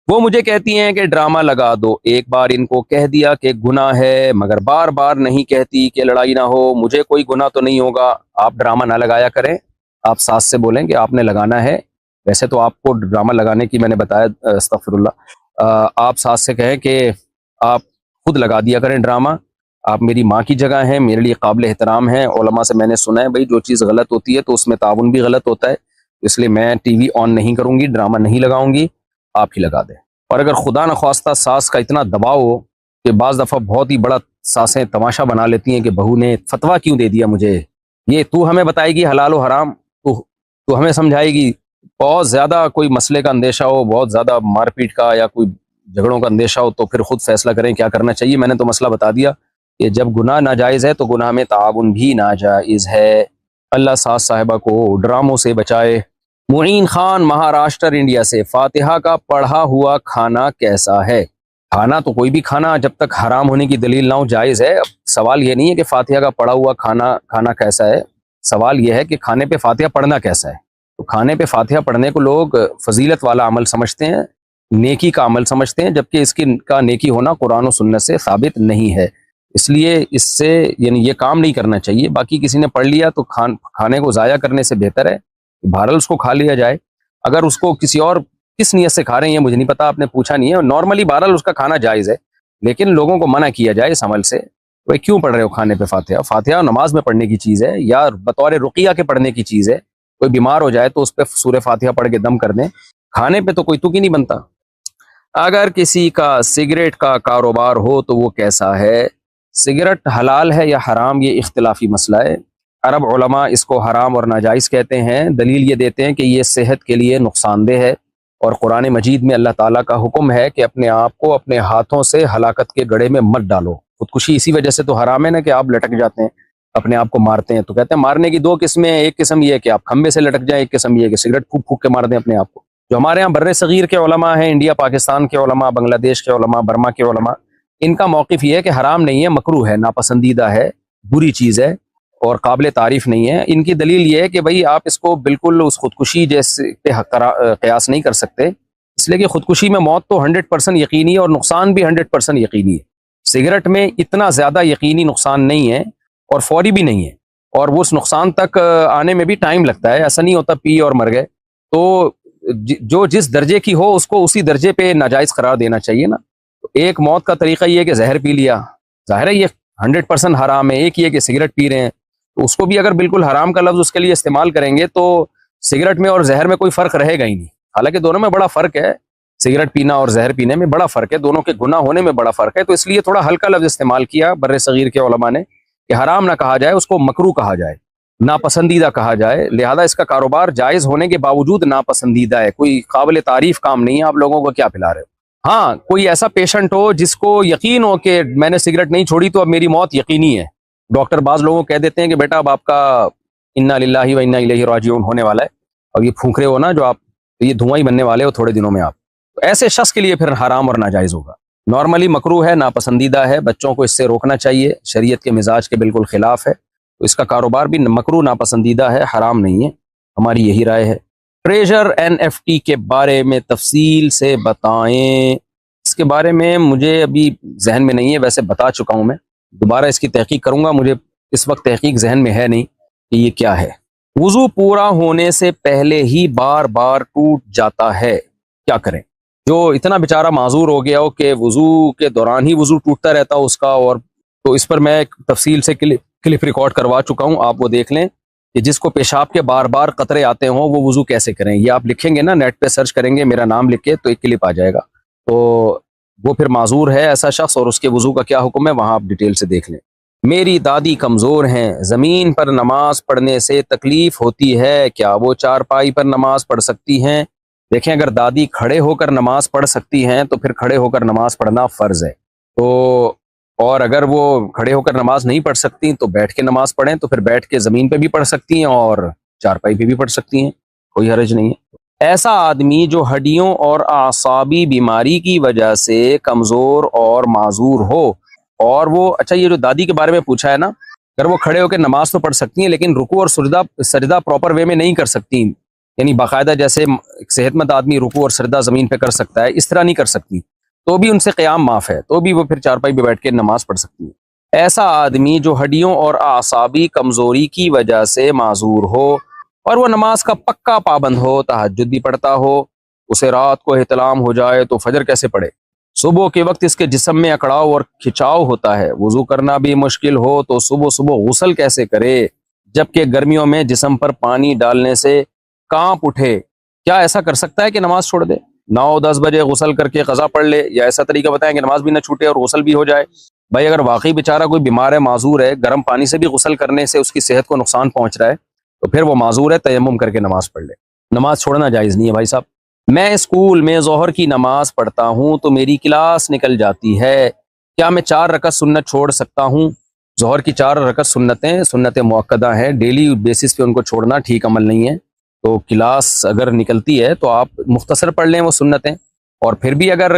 وہ مجھے کہتی ہیں کہ ڈرامہ لگا دو. ایک بار ان کو کہہ دیا کہ گناہ ہے مگر بار بار نہیں کہتی کہ لڑائی نہ ہو. مجھے کوئی گناہ تو نہیں ہوگا، آپ ڈرامہ نہ لگایا کریں. آپ ساس سے بولیں کہ آپ نے لگانا ہے. ویسے تو آپ کو ڈرامہ لگانے کی میں نے بتایا، استغفر اللہ، آپ ساس سے کہیں کہ آپ خود لگا دیا کریں ڈرامہ. آپ میری ماں کی جگہ ہیں، میرے لیے قابل احترام ہیں. علماء سے میں نے سنا ہے بھائی جو چیز غلط ہوتی ہے تو اس میں تعاون بھی غلط ہوتا ہے. اس لیے میں ٹی وی آن نہیں کروں گی، ڈرامہ نہیں لگاؤں گی، آپ ہی لگا دیں. اور اگر خدا نخواستہ ساس کا اتنا دباؤ ہو کہ بعض دفعہ بہت ہی بڑا ساسیں تماشا بنا لیتی ہیں کہ بہو نے فتویٰ کیوں دے دیا مجھے، یہ تو ہمیں بتائے گی حلال و حرام، تو ہمیں سمجھائے گی. بہت زیادہ کوئی مسئلے کا اندیشہ ہو، بہت زیادہ مار پیٹ کا یا کوئی جھگڑوں کا اندیشہ ہو تو پھر خود فیصلہ کریں کیا کرنا چاہیے. میں نے تو مسئلہ بتا دیا کہ جب گناہ ناجائز ہے تو گناہ میں تعاون بھی ناجائز ہے. اللہ ساس صاحبہ کو ڈراموں سے بچائے. معین خان مہاراشٹر انڈیا سے، فاتحہ کا پڑھا ہوا کھانا کیسا ہے؟ کھانا تو کوئی بھی کھانا جب تک حرام ہونے کی دلیل نہ ہو جائز ہے. اب سوال یہ نہیں ہے کہ فاتحہ کا پڑھا ہوا کھانا کیسا ہے، سوال یہ ہے کہ کھانے پہ فاتحہ پڑھنا کیسا ہے. تو کھانے پہ فاتحہ پڑھنے کو لوگ فضیلت والا عمل سمجھتے ہیں، نیکی کا عمل سمجھتے ہیں، جبکہ اس کا نیکی ہونا قرآن و سنت سے ثابت نہیں ہے. اس لیے اس سے یعنی یہ کام نہیں کرنا چاہیے. باقی کسی نے پڑھ لیا تو کھانے کو ضائع کرنے سے بہتر ہے بہرحال اس کو کھا لیا جائے. اگر اس کو کسی اور کس نیت سے کھا رہے ہیں یہ مجھے نہیں پتا، آپ نے پوچھا نہیں ہے. نارملی بہرحال اس کا کھانا جائز ہے، لیکن لوگوں کو منع کیا جائے اس عمل سے. وہ کیوں پڑھ رہے ہو کھانے پہ فاتحہ؟ فاتحہ نماز میں پڑھنے کی چیز ہے یا بطور رقیہ کے پڑھنے کی چیز ہے. کوئی بیمار ہو جائے تو اس پہ سورہ فاتحہ پڑھ کے دم کر دیں. کھانے پہ تو کوئی تک ہی نہیں بنتا. اگر کسی کا سگریٹ کا کاروبار ہو تو وہ کیسا ہے؟ سگریٹ حلال ہے یا حرام یہ اختلافی مسئلہ ہے. عرب علماء اس کو حرام اور ناجائز کہتے ہیں. دلیل یہ دیتے ہیں کہ یہ صحت کے لیے نقصان دہ ہے، اور قرآن مجید میں اللہ تعالیٰ کا حکم ہے کہ اپنے آپ کو اپنے ہاتھوں سے ہلاکت کے گڑھے میں مت ڈالو. خودکشی اسی وجہ سے تو حرام ہے نا کہ آپ لٹک جاتے ہیں، اپنے آپ کو مارتے ہیں. تو کہتے ہیں مارنے کی 2 قسمیں ہیں. ایک قسم یہ ہے کہ آپ کھمبے سے لٹک جائیں، ایک قسم یہ ہے کہ سگریٹ پھونک پھونک کے مار دیں اپنے آپ کو. جو ہمارے ہاں بر صغیر کے علماء ہیں، انڈیا پاکستان کے علماء، بنگلہ دیش کے علماء، برما کے علماء، ان کا موقف یہ ہے کہ حرام نہیں ہے، مکروہ ہے، ناپسندیدہ ہے، بری چیز ہے اور قابل تعریف نہیں ہے. ان کی دلیل یہ ہے کہ بھئی آپ اس کو بالکل اس خودکشی جیسے پہ قیاس نہیں کر سکتے، اس لیے کہ خودکشی میں موت تو 100% یقینی ہے اور نقصان بھی 100% یقینی ہے. سگریٹ میں اتنا زیادہ یقینی نقصان نہیں ہے اور فوری بھی نہیں ہے، اور وہ اس نقصان تک آنے میں بھی ٹائم لگتا ہے. ایسا نہیں ہوتا پی اور مر گئے. تو جو جس درجے کی ہو اس کو اسی درجے پہ ناجائز قرار دینا چاہیے نا. تو ایک موت کا طریقہ یہ ہے کہ زہر پی لیا، ظاہر ہے یہ 100% حرام ہے. ایک یہ کہ سگریٹ پی رہے ہیں، تو اس کو بھی اگر بالکل حرام کا لفظ اس کے لیے استعمال کریں گے تو سگریٹ میں اور زہر میں کوئی فرق رہے گا ہی نہیں. حالانکہ دونوں میں بڑا فرق ہے، سگریٹ پینا اور زہر پینے میں بڑا فرق ہے، دونوں کے گناہ ہونے میں بڑا فرق ہے. تو اس لیے تھوڑا ہلکا لفظ استعمال کیا بر صغیر کے علماء نے کہ حرام نہ کہا جائے، اس کو مکروہ کہا جائے، ناپسندیدہ کہا جائے. لہذا اس کا کاروبار جائز ہونے کے باوجود ناپسندیدہ ہے، کوئی قابل تعریف کام نہیں ہے. آپ لوگوں کو کیا پلا رہے ہو؟ ہاں کوئی ایسا پیشنٹ ہو جس کو یقین ہو کہ میں نے سگریٹ نہیں چھوڑی تو اب میری موت یقینی ہے. ڈاکٹر بعض لوگوں کو کہہ دیتے ہیں کہ بیٹا اب آپ کا انا للہ و انا الیہ راجعون ہونے والا ہے، اور یہ پھونک رہے ہو نا جو آپ، یہ دھواں ہی بننے والے ہو تھوڑے دنوں میں آپ. تو ایسے شخص کے لیے پھر حرام اور ناجائز ہوگا. نارملی مکروہ ہے، ناپسندیدہ ہے، بچوں کو اس سے روکنا چاہیے، شریعت کے مزاج کے بالکل خلاف ہے. تو اس کا کاروبار بھی مکروہ ناپسندیدہ ہے، حرام نہیں ہے. ہماری یہی رائے ہے. ٹریجر NFT کے بارے میں تفصیل سے بتائیں. اس کے بارے میں مجھے ابھی ذہن میں نہیں ہے، ویسے بتا چکا ہوں میں، دوبارہ اس کی تحقیق کروں گا. مجھے اس وقت تحقیق ذہن میں ہے نہیں کہ یہ کیا ہے. وضو پورا ہونے سے پہلے ہی بار بار ٹوٹ جاتا ہے، کیا کریں؟ جو اتنا بیچارہ معذور ہو گیا ہو کہ وضو کے دوران ہی وضو ٹوٹتا رہتا ہو اس کا، اور تو اس پر میں ایک تفصیل سے کلپ ریکارڈ کروا چکا ہوں، آپ وہ دیکھ لیں کہ جس کو پیشاب کے بار بار قطرے آتے ہوں وہ وضو کیسے کریں. یہ آپ لکھیں گے نا، نیٹ پہ سرچ کریں گے میرا نام لکھ کے تو ایک کلپ آ جائے گا. تو وہ پھر معذور ہے ایسا شخص، اور اس کے وضو کا کیا حکم ہے وہاں آپ ڈیٹیل سے دیکھ لیں. میری دادی کمزور ہیں، زمین پر نماز پڑھنے سے تکلیف ہوتی ہے، کیا وہ چارپائی پر نماز پڑھ سکتی ہیں؟ دیکھیں اگر دادی کھڑے ہو کر نماز پڑھ سکتی ہیں تو پھر کھڑے ہو کر نماز پڑھنا فرض ہے. تو اور اگر وہ کھڑے ہو کر نماز نہیں پڑھ سکتی تو بیٹھ کے نماز پڑھیں، تو پھر بیٹھ کے زمین پہ بھی پڑھ سکتی ہیں اور چارپائی پہ بھی پڑھ سکتی ہیں، کوئی حرج نہیں ہے. ایسا آدمی جو ہڈیوں اور اعصابی بیماری کی وجہ سے کمزور اور معذور ہو، اور وہ اچھا یہ جو دادی کے بارے میں پوچھا ہے نا، اگر وہ کھڑے ہو کے نماز تو پڑھ سکتی ہیں لیکن رکوع اور سجدہ پراپر وے میں نہیں کر سکتی، یعنی باقاعدہ جیسے ایک صحت مند آدمی رکوع اور سجدہ زمین پہ کر سکتا ہے اس طرح نہیں کر سکتی، تو بھی ان سے قیام معاف ہے، تو بھی وہ پھر چارپائی پہ بیٹھ کے نماز پڑھ سکتی ہے. ایسا آدمی جو ہڈیوں اور اعصابی کمزوری کی وجہ سے معذور ہو اور وہ نماز کا پکا پابند ہو، تہجد بھی پڑھتا ہو، اسے رات کو احتلام ہو جائے تو فجر کیسے پڑھے؟ صبح کے وقت اس کے جسم میں اکڑاؤ اور کھچاؤ ہوتا ہے، وضو کرنا بھی مشکل ہو تو صبح صبح غسل کیسے کرے جبکہ گرمیوں میں جسم پر پانی ڈالنے سے کانپ اٹھے؟ کیا ایسا کر سکتا ہے کہ نماز چھوڑ دے؟ 9-10 بجے غسل کر کے قضا پڑھ لے، یا ایسا طریقہ بتائیں کہ نماز بھی نہ چھوٹے اور غسل بھی ہو جائے؟ بھائی اگر واقعی بیچارہ کوئی بیمار ہے، معذور ہے، گرم پانی سے بھی غسل کرنے سے اس کی صحت کو نقصان پہنچ رہا ہے، تو پھر وہ معذور ہے، تیمم کر کے نماز پڑھ لے. نماز چھوڑنا جائز نہیں ہے بھائی صاحب. میں اسکول میں ظہر کی نماز پڑھتا ہوں تو میری کلاس نکل جاتی ہے، کیا میں 4 رکعت سنت چھوڑ سکتا ہوں؟ ظہر کی 4 رکعت سنت مؤکدہ ہیں، ڈیلی بیسس پہ ان کو چھوڑنا ٹھیک عمل نہیں ہے. تو کلاس اگر نکلتی ہے تو آپ مختصر پڑھ لیں وہ سنتیں، اور پھر بھی اگر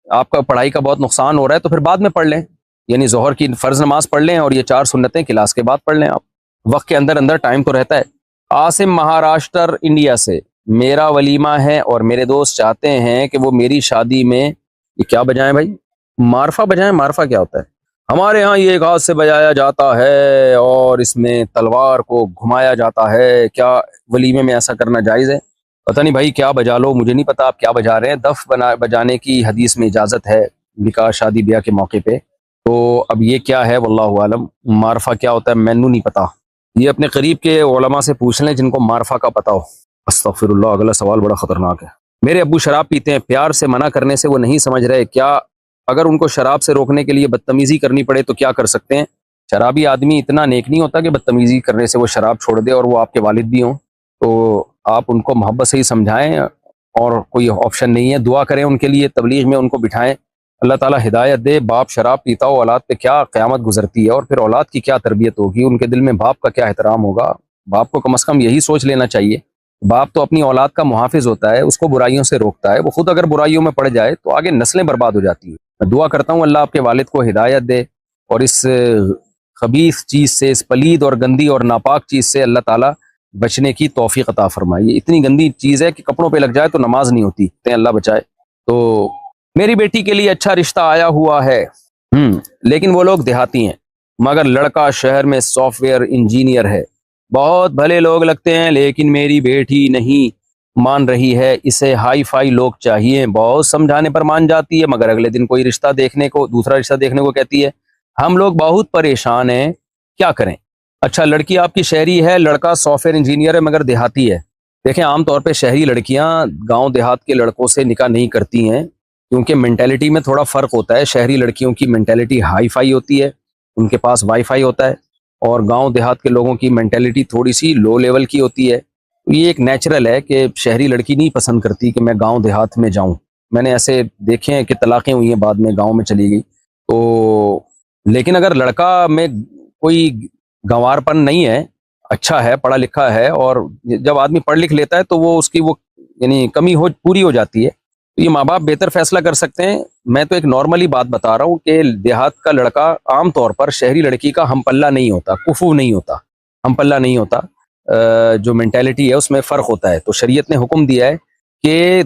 آپ کا پڑھائی کا بہت نقصان ہو رہا ہے تو پھر بعد میں پڑھ لیں، یعنی ظہر کی فرض نماز پڑھ لیں اور یہ 4 سنتیں کلاس کے بعد پڑھ لیں. آپ وقت کے اندر اندر ٹائم تو رہتا ہے. عاصم مہاراشٹر انڈیا سے، میرا ولیمہ ہے اور میرے دوست چاہتے ہیں کہ وہ میری شادی میں، یہ کیا بجائیں بھائی؟ مارفا بجائیں؟ مارفا کیا ہوتا ہے؟ ہمارے ہاں یہ ایک ہاتھ سے بجایا جاتا ہے اور اس میں تلوار کو گھمایا جاتا ہے، کیا ولیمے میں ایسا کرنا جائز ہے؟ پتہ نہیں بھائی کیا بجا لو، مجھے نہیں پتا آپ کیا بجا رہے ہیں. دف بجانے کی حدیث میں اجازت ہے نکاح شادی بیاہ کے موقع پہ، تو اب یہ کیا ہے واللہ عالم. مارفا کیا ہوتا ہے مینوں نہیں پتا، یہ اپنے قریب کے علماء سے پوچھ لیں جن کو مارفا کا پتا ہو. استغفر اللہ، اگلا سوال بڑا خطرناک ہے. میرے ابو شراب پیتے ہیں، پیار سے منع کرنے سے وہ نہیں سمجھ رہے، کیا اگر ان کو شراب سے روکنے کے لیے بدتمیزی کرنی پڑے تو کیا کر سکتے ہیں؟ شرابی آدمی اتنا نیک نہیں ہوتا کہ بدتمیزی کرنے سے وہ شراب چھوڑ دے، اور وہ آپ کے والد بھی ہوں، تو آپ ان کو محبت سے ہی سمجھائیں، اور کوئی آپشن نہیں ہے. دعا کریں ان کے لیے، تبلیغ میں ان کو بٹھائیں، اللہ تعالیٰ ہدایت دے. باپ شراب پیتا ہو، اولاد پہ کیا قیامت گزرتی ہے، اور پھر اولاد کی کیا تربیت ہوگی، ان کے دل میں باپ کا کیا احترام ہوگا. باپ کو کم از کم یہی سوچ لینا چاہیے. باپ تو اپنی اولاد کا محافظ ہوتا ہے، اس کو برائیوں سے روکتا ہے، وہ خود اگر برائیوں میں پڑ جائے تو آگے نسلیں برباد ہو جاتی ہیں. میں دعا کرتا ہوں اللہ آپ کے والد کو ہدایت دے، اور اس خبیث چیز سے، اس پلید اور گندی اور ناپاک چیز سے اللہ تعالیٰ بچنے کی توفیق عطا فرمائے. یہ اتنی گندی چیز ہے کہ کپڑوں پہ لگ جائے تو نماز نہیں ہوتی، اللہ بچائے. تو میری بیٹی کے لیے اچھا رشتہ آیا ہوا ہے، لیکن وہ لوگ دیہاتی ہیں، مگر لڑکا شہر میں سافٹ ویئر انجینئر ہے. بہت بھلے لوگ لگتے ہیں لیکن میری بیٹی نہیں مان رہی ہے، اسے ہائی فائی لوگ چاہیے. بہت سمجھانے پر مان جاتی ہے، مگر اگلے دن کوئی دوسرا رشتہ دیکھنے کو کہتی ہے. ہم لوگ بہت پریشان ہیں، کیا کریں؟ اچھا لڑکی آپ کی شہری ہے، لڑکا سافٹ ویئر انجینئر ہے مگر دیہاتی ہے. دیکھیں عام طور پہ شہری لڑکیاں گاؤں دیہات کے لڑکوں سے نکاح نہیں کرتی ہیں، کیونکہ مینٹیلٹی میں تھوڑا فرق ہوتا ہے. شہری لڑکیوں کی مینٹیلٹی ہائی فائی ہوتی ہے، ان کے پاس وائی فائی ہوتا ہے، اور گاؤں دیہات کے لوگوں کی مینٹیلٹی تھوڑی سی لو لیول کی ہوتی ہے. یہ ایک نیچرل ہے کہ شہری لڑکی نہیں پسند کرتی کہ میں گاؤں دیہات میں جاؤں. میں نے ایسے دیکھے ہیں کہ طلاقیں ہوئی ہیں بعد میں گاؤں میں چلی گئی. تو لیکن اگر لڑکا میں کوئی گنوار پن نہیں ہے، اچھا ہے، پڑھا لکھا ہے، اور جب آدمی پڑھ لکھ لیتا ہے تو وہ اس کی وہ یعنی کمی پوری ہو جاتی ہے، تو یہ ماں باپ بہتر فیصلہ کر سکتے ہیں. میں تو ایک نارملی بات بتا رہا ہوں کہ دیہات کا لڑکا عام طور پر شہری لڑکی کا ہم پلہ نہیں ہوتا، کفو نہیں ہوتا، ہم پلہ نہیں ہوتا. جو مینٹیلٹی ہے اس میں فرق ہوتا ہے. تو شریعت نے حکم دیا ہے کہ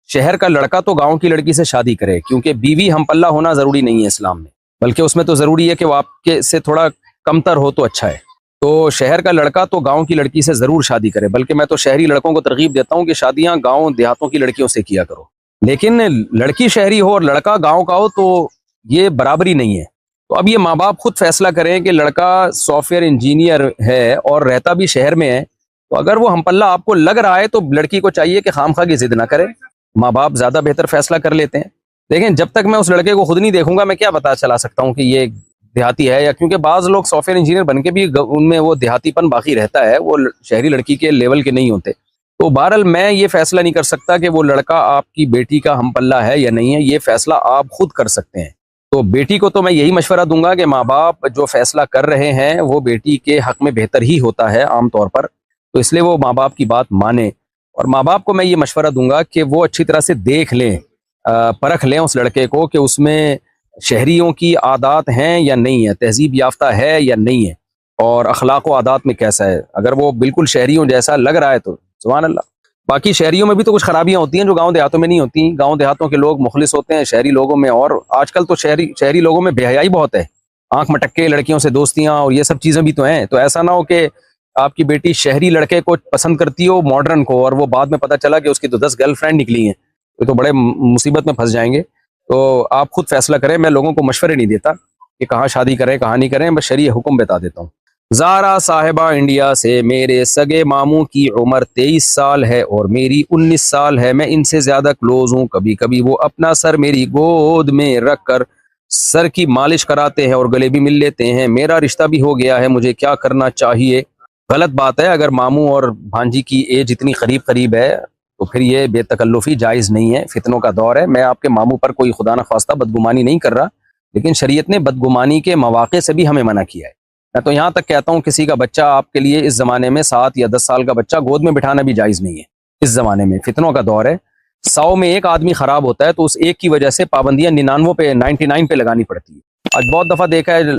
شہر کا لڑکا تو گاؤں کی لڑکی سے شادی کرے، کیونکہ بیوی ہم پلہ ہونا ضروری نہیں ہے اسلام میں، بلکہ اس میں تو ضروری ہے کہ وہ آپ کے سے تھوڑا کمتر ہو تو اچھا ہے. تو شہر کا لڑکا تو گاؤں کی لڑکی سے ضرور شادی کرے، بلکہ میں تو شہری لڑکوں کو ترغیب دیتا ہوں کہ شادیاں گاؤں دیہاتوں کی لڑکیوں سے کیا کرو. لیکن لڑکی شہری ہو اور لڑکا گاؤں کا ہو تو یہ برابری نہیں ہے. تو اب یہ ماں باپ خود فیصلہ کریں کہ لڑکا سافٹ ویئر انجینئر ہے اور رہتا بھی شہر میں ہے، تو اگر وہ ہم پلہ آپ کو لگ رہا ہے تو لڑکی کو چاہیے کہ خام خواہ کی ضد نہ کرے. ماں باپ زیادہ بہتر فیصلہ کر لیتے ہیں. لیکن جب تک میں اس لڑکے کو خود نہیں دیکھوں گا میں کیا پتا چلا سکتا ہوں کہ یہ دیہاتی ہے، یا کیونکہ بعض لوگ سافٹ ویئر انجینئر بن کے بھی ان میں وہ دیہاتی پن باقی رہتا ہے، وہ شہری لڑکی کے لیول کے نہیں ہوتے. تو بہرحال میں یہ فیصلہ نہیں کر سکتا کہ وہ لڑکا آپ کی بیٹی کا ہم پلہ ہے یا نہیں ہے، یہ فیصلہ آپ خود کر سکتے ہیں. تو بیٹی کو تو میں یہی مشورہ دوں گا کہ ماں باپ جو فیصلہ کر رہے ہیں وہ بیٹی کے حق میں بہتر ہی ہوتا ہے عام طور پر، تو اس لیے وہ ماں باپ کی بات مانیں. اور ماں باپ کو میں یہ مشورہ دوں گا کہ وہ اچھی طرح سے دیکھ لیں، پرکھ لیں اس لڑکے کو کہ اس میں شہریوں کی عادات ہیں یا نہیں ہے، تہذیب یافتہ ہے یا نہیں ہے، اور اخلاق و عادات میں کیسا ہے. اگر وہ بالکل شہریوں جیسا لگ رہا ہے تو سبحان اللہ. باقی شہریوں میں بھی تو کچھ خرابیاں ہوتی ہیں جو گاؤں دیہاتوں میں نہیں ہوتی. گاؤں دیہاتوں کے لوگ مخلص ہوتے ہیں شہری لوگوں میں، اور آج کل تو شہری لوگوں میں بے حیائی بہت ہے، آنکھ مٹکے لڑکیوں سے دوستیاں اور یہ سب چیزیں بھی تو ہیں. تو ایسا نہ ہو کہ آپ کی بیٹی شہری لڑکے کو پسند کرتی ہو ماڈرن کو، اور وہ بعد میں پتہ چلا کہ اس کی تو 10 گرل فرینڈ نکلی ہیں، یہ تو بڑے مصیبت میں پھنس جائیں گے. تو آپ خود فیصلہ کریں، میں لوگوں کو مشورے نہیں دیتا کہ کہاں شادی کریں کہاں نہیں کریں، بس شرعی حکم بتا دیتا ہوں. زارا صاحبہ انڈیا سے، میرے سگے ماموں کی عمر 23 سال ہے اور میری 19 سال ہے. میں ان سے زیادہ کلوز ہوں. کبھی کبھی وہ اپنا سر میری گود میں رکھ کر سر کی مالش کراتے ہیں اور گلے بھی مل لیتے ہیں. میرا رشتہ بھی ہو گیا ہے، مجھے کیا کرنا چاہیے؟ غلط بات ہے. اگر ماموں اور بھانجی کی ایج اتنی قریب ہے تو پھر یہ بے تکلفی جائز نہیں ہے. فتنوں کا دور ہے. میں آپ کے ماموں پر کوئی خدا نخواستہ بدگمانی نہیں کر رہا، لیکن شریعت نے بدگمانی کے مواقع سے بھی ہمیں منع کیا ہے. میں تو یہاں تک کہتا ہوں کسی کا بچہ آپ کے لیے اس زمانے میں 7 یا 10 سال کا بچہ گود میں بٹھانا بھی جائز نہیں ہے. اس زمانے میں فتنوں کا دور ہے. 100 میں ایک آدمی خراب ہوتا ہے تو اس ایک کی وجہ سے پابندیاں 99 پہ لگانی پڑتی ہے. آج بہت دفعہ دیکھا ہے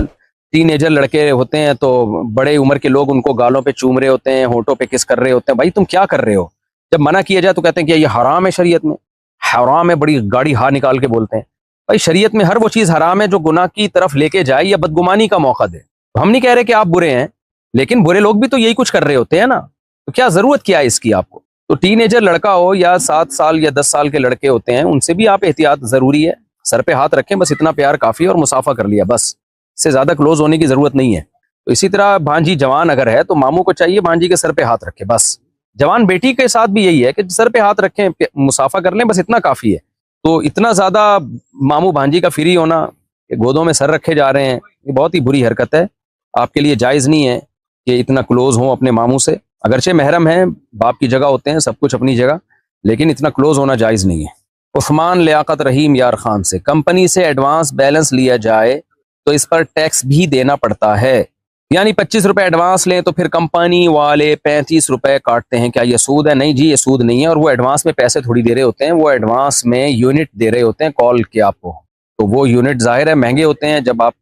ٹین ایجر لڑکے ہوتے ہیں تو بڑے عمر کے لوگ ان کو گالوں پہ چوم رہے ہوتے ہیں، ہونٹوں پہ کس کر رہے ہوتے ہیں. بھائی تم کیا کر رہے ہو؟ جب منع کیا جائے تو کہتے ہیں کہ یہ حرام ہے، شریعت میں حرام ہے، بڑی گاڑی ہاں نکال کے بولتے ہیں. بھائی شریعت میں ہر وہ چیز حرام ہے جو گناہ کی طرف لے کے جائے یا بدگمانی کا موقع دے. ہم نہیں کہہ رہے کہ آپ برے ہیں، لیکن برے لوگ بھی تو یہی کچھ کر رہے ہوتے ہیں نا. تو کیا ضرورت کیا ہے اس کی آپ کو؟ تو ٹین ایجر لڑکا ہو یا 7 سال یا 10 سال کے لڑکے ہوتے ہیں، ان سے بھی آپ احتیاط ضروری ہے. سر پہ ہاتھ رکھیں، بس اتنا پیار کافی اور مسافہ کر لیا، بس اس سے زیادہ کلوز ہونے کی ضرورت نہیں ہے. تو اسی طرح بھانجی جوان اگر ہے تو ماموں کو چاہیے بھانجی کے سر پہ ہاتھ رکھے. بس جوان بیٹی کے ساتھ بھی یہی ہے کہ سر پہ ہاتھ رکھیں، مسافہ کر لیں، بس اتنا کافی ہے. تو اتنا زیادہ ماموں بھانجی کا فری ہونا کہ گودوں میں سر رکھے جا رہے ہیں، یہ بہت ہی بری حرکت ہے. آپ کے لیے جائز نہیں ہے کہ اتنا کلوز ہوں اپنے ماموں سے. اگرچہ محرم ہیں، باپ کی جگہ ہوتے ہیں، سب کچھ اپنی جگہ، لیکن اتنا کلوز ہونا جائز نہیں ہے. عثمان لیاقت رحیم یار خان سے، کمپنی سے ایڈوانس بیلنس لیا جائے تو اس پر ٹیکس بھی دینا پڑتا ہے، یعنی 25 روپے ایڈوانس لیں تو پھر کمپنی والے 35 روپے کاٹتے ہیں، کیا یہ سود ہے؟ نہیں جی، یہ سود نہیں ہے. اور وہ ایڈوانس میں پیسے تھوڑی دے رہے ہوتے ہیں، وہ ایڈوانس میں یونٹ دے رہے ہوتے ہیں کال کے آپ کو. تو وہ یونٹ ظاہر ہے مہنگے ہوتے ہیں. جب آپ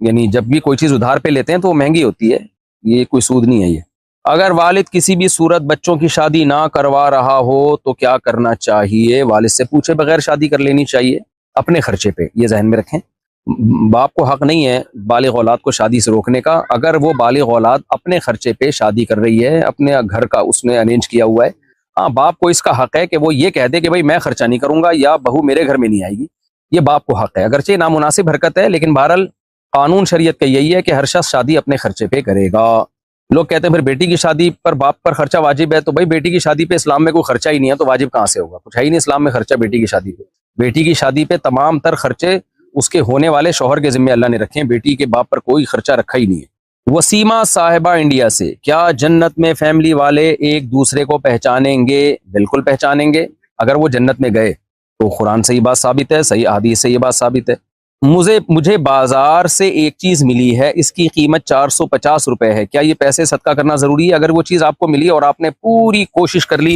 یعنی جب بھی کوئی چیز ادھار پہ لیتے ہیں تو وہ مہنگی ہوتی ہے، یہ کوئی سود نہیں ہے. یہ اگر والد کسی بھی صورت بچوں کی شادی نہ کروا رہا ہو تو کیا کرنا چاہیے؟ والد سے پوچھے بغیر شادی کر لینی چاہیے اپنے خرچے پہ، یہ ذہن میں رکھیں. باپ کو حق نہیں ہے بالغ اولاد کو شادی سے روکنے کا. اگر وہ بالغ اولاد اپنے خرچے پہ شادی کر رہی ہے، اپنے گھر کا اس نے ارینج کیا ہوا ہے، ہاں باپ کو اس کا حق ہے کہ وہ یہ کہہ دے کہ بھائی میں خرچہ نہیں کروں گا یا بہو میرے گھر میں نہیں آئے گی. یہ باپ کو حق ہے، اگرچہ نامناسب حرکت ہے، لیکن بہرحال قانون شریعت کا یہی ہے کہ ہر شخص شادی اپنے خرچے پہ کرے گا. لوگ کہتے ہیں پھر بیٹی کی شادی پر باپ پر خرچہ واجب ہے، تو بھائی بیٹی کی شادی پہ اسلام میں کوئی خرچہ ہی نہیں ہے تو واجب کہاں سے ہوگا؟ کچھ ہے ہی نہیں اسلام میں خرچہ بیٹی کی شادی پہ. بیٹی کی شادی پہ تمام تر خرچے اس کے ہونے والے شوہر کے ذمہ اللہ نے رکھے ہیں، بیٹی کے باپ پر کوئی خرچہ رکھا ہی نہیں ہے. وسیمہ صاحبہ انڈیا سے، کیا جنت میں فیملی والے ایک دوسرے کو پہچانیں گے؟ بالکل پہچانیں گے. اگر وہ جنت میں گئے تو قرآن سے یہ بات ثابت ہے، صحیح احادیث سے یہ بات ثابت ہے. مجھے بازار سے ایک چیز ملی ہے، اس کی قیمت 450 روپے ہے، کیا یہ پیسے صدقہ کرنا ضروری ہے؟ اگر وہ چیز آپ کو ملی اور آپ نے پوری کوشش کر لی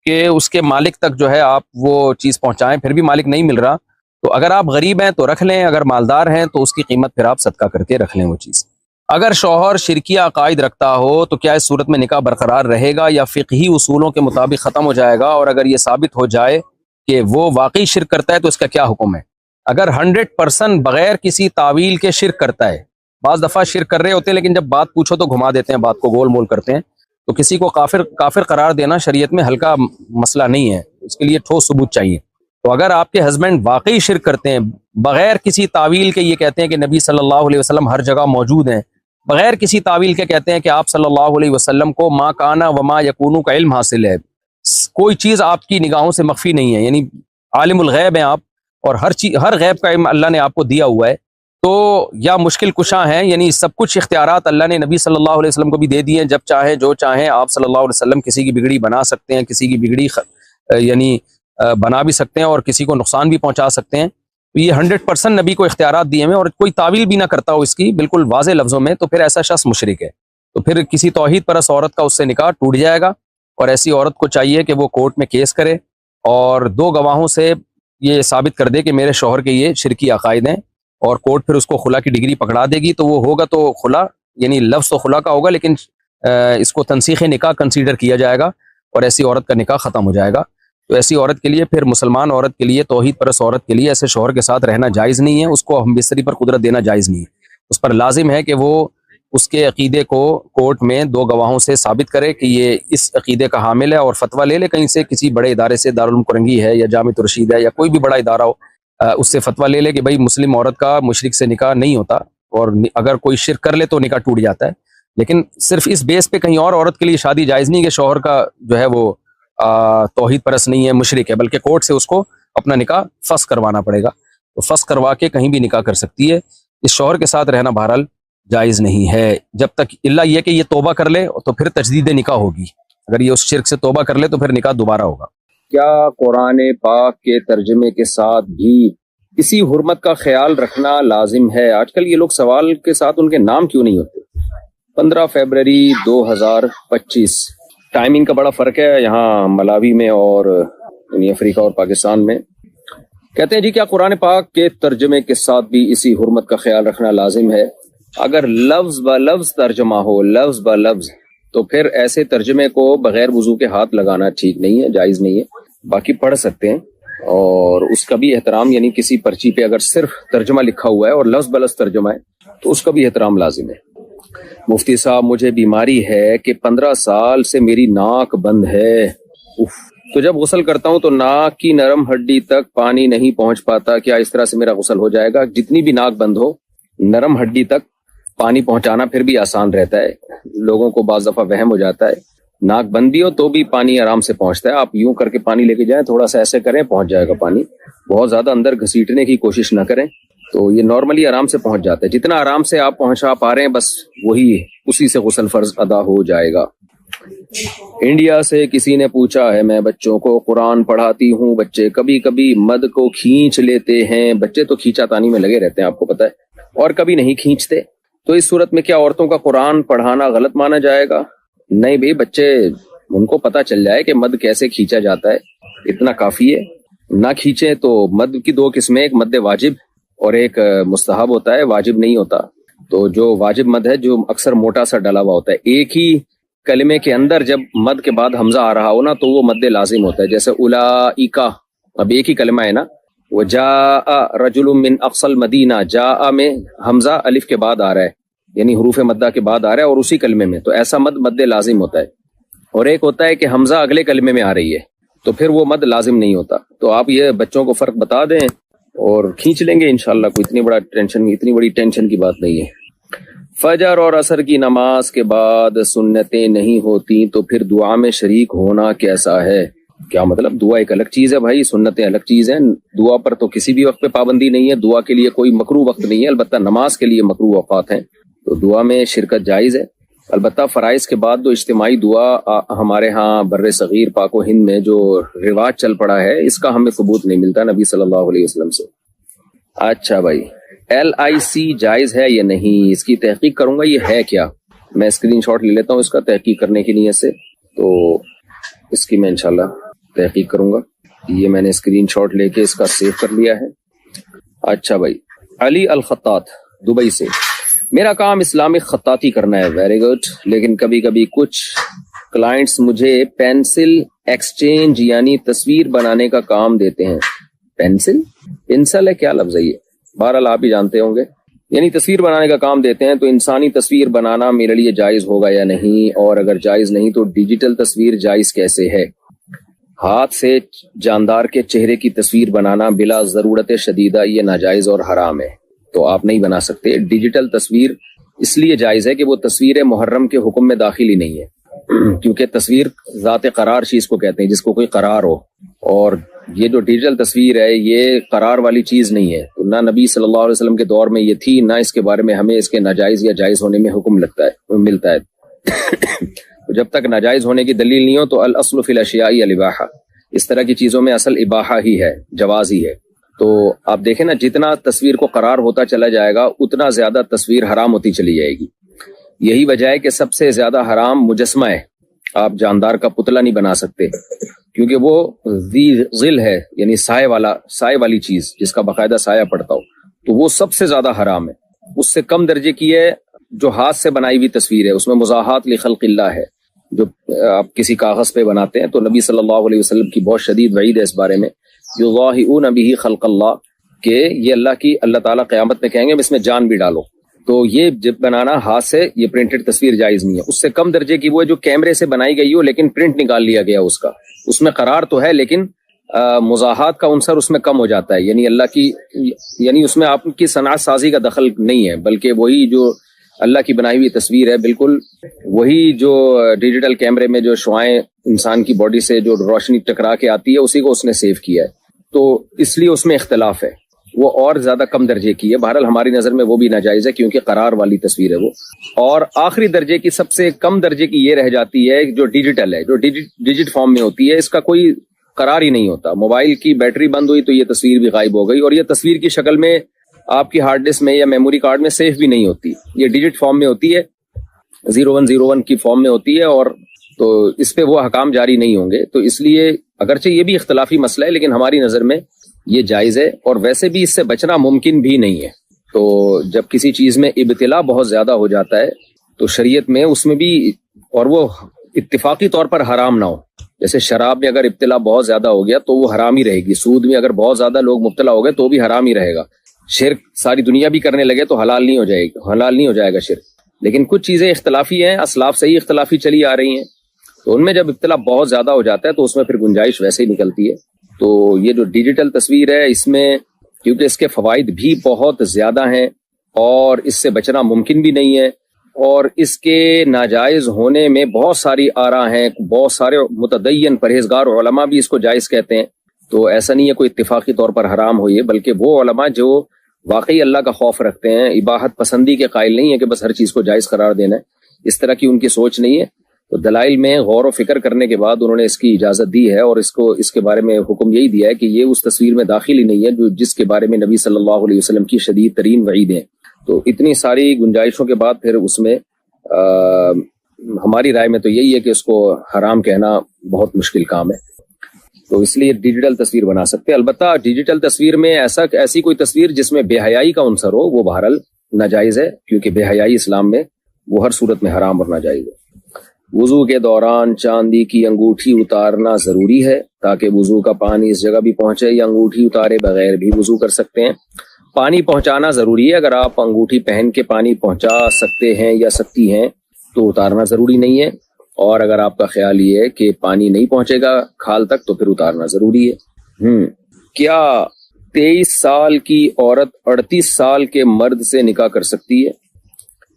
کہ اس کے مالک تک جو ہے آپ وہ چیز پہنچائیں، پھر بھی مالک نہیں مل رہا، تو اگر آپ غریب ہیں تو رکھ لیں، اگر مالدار ہیں تو اس کی قیمت پھر آپ صدقہ کر کے رکھ لیں وہ چیز. اگر شوہر شرکیہ عقائد رکھتا ہو تو کیا اس صورت میں نکاح برقرار رہے گا یا فقہی اصولوں کے مطابق ختم ہو جائے گا؟ اور اگر یہ ثابت ہو جائے کہ وہ واقعی شرک کرتا ہے تو اس کا کیا حکم ہے؟ اگر 100% بغیر کسی تعویل کے شرک کرتا ہے، بعض دفعہ شرک کر رہے ہوتے ہیں لیکن جب بات پوچھو تو گھما دیتے ہیں، بات کو گول مول کرتے ہیں، تو کسی کو کافر قرار دینا شریعت میں ہلکا مسئلہ نہیں ہے. اس کے لیے ٹھوس ثبوت چاہیے. تو اگر آپ کے ہسبینڈ واقعی شرک کرتے ہیں بغیر کسی تعویل کے، یہ کہتے ہیں کہ نبی صلی اللہ علیہ وسلم ہر جگہ موجود ہیں، بغیر کسی تعویل کے کہتے ہیں کہ آپ صلی اللہ علیہ وسلم کو ما کانا وما یکونو کا علم حاصل ہے، کوئی چیز آپ کی نگاہوں سے مخفی نہیں ہے، یعنی عالم الغیب ہیں آپ، اور ہر غیب کا علم اللہ نے آپ کو دیا ہوا ہے، تو یا مشکل کشاں ہیں، یعنی سب کچھ اختیارات اللہ نے نبی صلی اللہ علیہ وسلم کو بھی دے دیے ہیں، جب چاہیں جو چاہیں آپ صلی اللہ علیہ وسلم کسی کی بگڑی بنا سکتے ہیں، کسی کی بگڑی یعنی بنا بھی سکتے ہیں اور کسی کو نقصان بھی پہنچا سکتے ہیں. تو یہ 100% نبی کو اختیارات دیے ہیں، اور کوئی تعویل بھی نہ کرتا ہو اس کی بالکل واضح لفظوں میں، تو پھر ایسا شخص مشرک ہے. تو پھر کسی توحید پرست عورت کا اس سے نکاح ٹوٹ جائے گا، اور ایسی عورت کو چاہیے کہ وہ کورٹ میں کیس کرے اور 2 گواہوں سے یہ ثابت کر دے کہ میرے شوہر کے یہ شرکی عقائد ہیں، اور کورٹ پھر اس کو خلا کی ڈگری پکڑا دے گی. تو وہ ہوگا تو خلا، یعنی لفظ تو خلا کا ہوگا، لیکن اس کو تنسیخ نکاح کنسیڈر کیا جائے گا اور ایسی عورت کا نکاح ختم ہو جائے گا. تو ایسی عورت کے لیے، پھر مسلمان عورت کے لیے، توحید پرست عورت کے لیے ایسے شوہر کے ساتھ رہنا جائز نہیں ہے، اس کو ہم بستری پر قدرت دینا جائز نہیں ہے. اس پر لازم ہے کہ وہ اس کے عقیدے کو کورٹ میں 2 گواہوں سے ثابت کرے کہ یہ اس عقیدے کا حامل ہے، اور فتویٰ لے لے کہیں سے، کسی بڑے ادارے سے، دارالعلوم کرنگی ہے یا جامعۃ الرشید ہے یا کوئی بھی بڑا ادارہ ہو، اس سے فتویٰ لے لے کہ بھائی مسلم عورت کا مشرک سے نکاح نہیں ہوتا، اور اگر کوئی شرک کر لے تو نکاح ٹوٹ جاتا ہے. لیکن صرف اس بیس پہ کہیں اور عورت کے لیے شادی جائز نہیں کہ شوہر کا جو ہے وہ توحید پرست نہیں ہے، مشرک ہے، بلکہ کورٹ سے اس کو اپنا نکاح فسخ کروانا پڑے گا. تو فسخ کروا کے کہیں بھی نکاح کر سکتی ہے. اس شوہر کے ساتھ رہنا بہرحال جائز نہیں ہے، جب تک الا یہ کہ یہ توبہ کر لے تو پھر تجدید نکاح ہوگی. اگر یہ اس شرک سے توبہ کر لے تو پھر نکاح دوبارہ ہوگا. کیا قرآن پاک کے ترجمے کے ساتھ بھی اسی حرمت کا خیال رکھنا لازم ہے؟ آج کل یہ لوگ سوال کے ساتھ ان کے نام کیوں نہیں ہوتے؟ 15 فروری 2025. ٹائمنگ کا بڑا فرق ہے یہاں ملاوی میں اور افریقہ اور پاکستان میں. کہتے ہیں جی کیا قرآن پاک کے ترجمے کے ساتھ بھی اسی حرمت کا خیال رکھنا لازم ہے؟ اگر لفظ ب لفظ ترجمہ ہو، لفظ ب لفظ، تو پھر ایسے ترجمے کو بغیر وضو کے ہاتھ لگانا ٹھیک نہیں ہے، جائز نہیں ہے. باقی پڑھ سکتے ہیں اور اس کا بھی احترام، یعنی کسی پرچی پہ اگر صرف ترجمہ لکھا ہوا ہے اور لفظ ب لفظ ترجمہ ہے تو اس کا بھی احترام لازم ہے. مفتی صاحب مجھے بیماری ہے کہ 15 سال سے میری ناک بند ہے. تو جب غسل کرتا ہوں تو ناک کی نرم ہڈی تک پانی نہیں پہنچ پاتا، کیا اس طرح سے میرا غسل ہو جائے گا؟ جتنی بھی ناک بند ہو، نرم ہڈی تک پانی پہنچانا پھر بھی آسان رہتا ہے. لوگوں کو بعض دفعہ وہم ہو جاتا ہے، ناک بند بھی ہو تو بھی پانی آرام سے پہنچتا ہے. آپ یوں کر کے پانی لے کے جائیں، تھوڑا سا ایسے کریں، پہنچ جائے گا پانی. بہت زیادہ اندر گھسیٹنے کی کوشش نہ کریں، تو یہ نارملی آرام سے پہنچ جاتا ہے. جتنا آرام سے آپ پہنچا پا رہے ہیں بس وہی، اسی سے غسل فرض ادا ہو جائے گا. انڈیا سے کسی نے پوچھا ہے، میں بچوں کو قرآن پڑھاتی ہوں، بچے کبھی کبھی مد کو کھینچ لیتے ہیں. بچے تو کھینچا تانی میں لگے رہتے ہیں، آپ کو پتہ ہے، اور کبھی نہیں کھینچتے. تو اس صورت میں کیا عورتوں کا قرآن پڑھانا غلط مانا جائے گا؟ نہیں بھائی، بچے ان کو پتہ چل جائے کہ مد کیسے کھینچا جاتا ہے، اتنا کافی ہے. نہ کھینچیں تو مد کی 2 قسمیں، ایک مد واجب اور ایک مستحب ہوتا ہے، واجب نہیں ہوتا. تو جو واجب مد ہے جو اکثر موٹا سا ڈلا ہوا ہوتا ہے، ایک ہی کلمے کے اندر جب مد کے بعد حمزہ آ رہا ہو نا تو وہ مد لازم ہوتا ہے. جیسے اولئک، اب ایک ہی کلمہ ہے نا، وجاء رجل من اقصى المدینہ، جاء میں حمزہ الف کے بعد آ رہا ہے، یعنی حروف مدہ کے بعد آ رہا ہے اور اسی کلمے میں، تو ایسا مد لازم ہوتا ہے. اور ایک ہوتا ہے کہ حمزہ اگلے کلمے میں آ رہی ہے تو پھر وہ مد لازم نہیں ہوتا. تو آپ یہ بچوں کو فرق بتا دیں اور کھینچ لیں گے انشاءاللہ. کوئی اتنی بڑی ٹینشن کی بات نہیں ہے. فجر اور عصر کی نماز کے بعد سنتیں نہیں ہوتی تو پھر دعا میں شریک ہونا کیسا ہے؟ کیا مطلب؟ دعا ایک الگ چیز ہے بھائی، سنتیں الگ چیز ہیں. دعا پر تو کسی بھی وقت پہ پابندی نہیں ہے، دعا کے لیے کوئی مکروہ وقت نہیں ہے، البتہ نماز کے لیے مکروہ اوقات ہیں. تو دعا میں شرکت جائز ہے. البتہ فرائض کے بعد جو اجتماعی دعا ہمارے ہاں بر صغیر پاک و ہند میں جو رواج چل پڑا ہے، اس کا ہمیں ثبوت نہیں ملتا نبی صلی اللہ علیہ وسلم سے. اچھا بھائی، LIC جائز ہے یا نہیں؟ اس کی تحقیق کروں گا. یہ ہے کیا؟ میں اسکرین شاٹ لے لیتا ہوں اس کا تحقیق کرنے کی نیت سے، تو اس کی میں انشاءاللہ تحقیق کروں گا. یہ میں نے اسکرین شاٹ لے کے اس کا سیو کر لیا ہے. اچھا بھائی، علی الخطاط دبئی سے، میرا کام اسلامک خطاطی کرنا ہے. Very good. لیکن کبھی کبھی کچھ کلائنٹس مجھے پینسل ایکسچینج یعنی تصویر بنانے کا کام دیتے ہیں. پینسل ہے کیا لفظ ہے یہ؟ بہرحال آپ ہی جانتے ہوں گے. یعنی تصویر بنانے کا کام دیتے ہیں، تو انسانی تصویر بنانا میرے لیے جائز ہوگا یا نہیں؟ اور اگر جائز نہیں تو ڈیجیٹل تصویر جائز کیسے ہے؟ ہاتھ سے جاندار کے چہرے کی تصویر بنانا بلا ضرورت شدیدہ یہ ناجائز اور حرام ہے، تو آپ نہیں بنا سکتے۔ ڈیجیٹل تصویر اس لیے جائز ہے کہ وہ تصویر محرم کے حکم میں داخل ہی نہیں ہے، کیونکہ تصویر ذات قرار چیز کو کہتے ہیں جس کو کوئی قرار ہو، اور یہ جو ڈیجیٹل تصویر ہے یہ قرار والی چیز نہیں ہے، تو نہ نبی صلی اللہ علیہ وسلم کے دور میں یہ تھی، نہ اس کے بارے میں ہمیں اس کے ناجائز یا جائز ہونے میں حکم ملتا ہے۔ جب تک ناجائز ہونے کی دلیل نہیں ہو تو الاصل فی الاشیاء الاباحہ، اس طرح کی چیزوں میں اصل اباحہ ہی ہے، جواز ہی ہے۔ تو آپ دیکھیں نا، جتنا تصویر کو قرار ہوتا چلا جائے گا اتنا زیادہ تصویر حرام ہوتی چلی جائے گی۔ یہی وجہ ہے کہ سب سے زیادہ حرام مجسمہ ہے، آپ جاندار کا پتلا نہیں بنا سکتے، کیونکہ وہ ذی ظل ہے، یعنی سائے والی چیز جس کا باقاعدہ سایہ پڑتا ہو، تو وہ سب سے زیادہ حرام ہے۔ اس سے کم درجے کی ہے جو ہاتھ سے بنائی ہوئی تصویر ہے، اس میں مزاحات لخلق اللہ ہے، جو آپ کسی کاغذ پہ بناتے ہیں، تو نبی صلی اللہ علیہ وسلم کی بہت شدید وعید ہے اس بارے میں، یضاہئون بہ خلق اللہ، کہ یہ اللہ تعالیٰ قیامت میں کہیں گے اس میں جان بھی ڈالو۔ تو یہ جب بنانا ہاتھ سے، یہ پرنٹڈ تصویر جائز نہیں ہے۔ اس سے کم درجے کی وہ ہے جو کیمرے سے بنائی گئی ہو لیکن پرنٹ نکال لیا گیا اس میں قرار تو ہے لیکن مزاحات کا عنصر اس میں کم ہو جاتا ہے، یعنی اس میں آپ کی صنعت سازی کا دخل نہیں ہے، بلکہ وہی جو اللہ کی بنائی ہوئی تصویر ہے، بالکل وہی جو ڈیجیٹل کیمرے میں جو شعاعیں انسان کی باڈی سے جو روشنی ٹکرا کے آتی ہے اسی کو اس نے سیو کیا ہے، تو اس لیے اس میں اختلاف ہے، وہ اور زیادہ کم درجے کی ہے۔ بہرحال ہماری نظر میں وہ بھی ناجائز ہے کیونکہ قرار والی تصویر ہے وہ۔ اور آخری درجے کی، سب سے کم درجے کی یہ رہ جاتی ہے جو ڈیجیٹل ہے، جو ڈیجٹ فارم میں ہوتی ہے، اس کا کوئی قرار ہی نہیں ہوتا۔ موبائل کی بیٹری بند ہوئی تو یہ تصویر بھی غائب ہو گئی، اور یہ تصویر کی شکل میں آپ کی ہارڈ ڈسک میں یا میموری کارڈ میں سیف بھی نہیں ہوتی، یہ ڈیجٹ فارم میں ہوتی ہے، 0101 کی فارم میں ہوتی ہے، اور تو اس پہ وہ احکام جاری نہیں ہوں گے۔ تو اس لیے اگرچہ یہ بھی اختلافی مسئلہ ہے لیکن ہماری نظر میں یہ جائز ہے، اور ویسے بھی اس سے بچنا ممکن بھی نہیں ہے۔ تو جب کسی چیز میں ابتلا بہت زیادہ ہو جاتا ہے تو شریعت میں اس میں بھی، اور وہ اتفاقی طور پر حرام نہ ہو، جیسے شراب میں اگر ابتلا بہت زیادہ ہو گیا تو وہ حرام ہی رہے گی، سود میں اگر بہت زیادہ لوگ مبتلا ہو گئے تو بھی حرام ہی رہے گا، شرک ساری دنیا بھی کرنے لگے تو حلال نہیں ہو جائے گا شرک۔ لیکن کچھ چیزیں اختلافی ہیں، اسلاف سے ہی اختلافی چلی آ رہی ہیں، تو ان میں جب ابتلا بہت زیادہ ہو جاتا ہے تو اس میں پھر گنجائش ویسے ہی نکلتی ہے۔ تو یہ جو ڈیجیٹل تصویر ہے اس میں کیونکہ اس کے فوائد بھی بہت زیادہ ہیں اور اس سے بچنا ممکن بھی نہیں ہے، اور اس کے ناجائز ہونے میں بہت ساری آراء ہیں، بہت سارے متدین پرہیزگار علماء بھی اس کو جائز کہتے ہیں، تو ایسا نہیں ہے کوئی اتفاقی طور پر حرام ہو یہ، بلکہ وہ علماء جو واقعی اللہ کا خوف رکھتے ہیں، اباحت پسندی کے قائل نہیں ہے کہ بس ہر چیز کو جائز قرار دینا ہے، اس طرح کی ان کی سوچ نہیں ہے، تو دلائل میں غور و فکر کرنے کے بعد انہوں نے اس کی اجازت دی ہے، اور اس کے بارے میں حکم یہی دیا ہے کہ یہ اس تصویر میں داخل ہی نہیں ہے جس کے بارے میں نبی صلی اللہ علیہ وسلم کی شدید ترین وعید ہیں۔ تو اتنی ساری گنجائشوں کے بعد پھر اس میں ہماری رائے میں تو یہی ہے کہ اس کو حرام کہنا بہت مشکل کام ہے، تو اس لیے ڈیجیٹل تصویر بنا سکتے ہیں۔ البتہ ڈیجیٹل تصویر میں ایسی کوئی تصویر جس میں بے حیائی کا عنصر ہو وہ بہرحال ناجائز ہے، کیونکہ بے حیائی اسلام میں وہ ہر صورت میں حرام اور ناجائز ہے۔ وضو کے دوران چاندی کی انگوٹھی اتارنا ضروری ہے تاکہ وضو کا پانی اس جگہ بھی پہنچے، یا انگوٹھی اتارے بغیر بھی وضو کر سکتے ہیں؟ پانی پہنچانا ضروری ہے، اگر آپ انگوٹھی پہن کے پانی پہنچا سکتے ہیں یا سکتی ہیں تو اتارنا ضروری نہیں ہے، اور اگر آپ کا خیال یہ ہے کہ پانی نہیں پہنچے گا کھال تک تو پھر اتارنا ضروری ہے۔ کیا 23 سال کی عورت 38 سال کے مرد سے نکاح کر سکتی ہے؟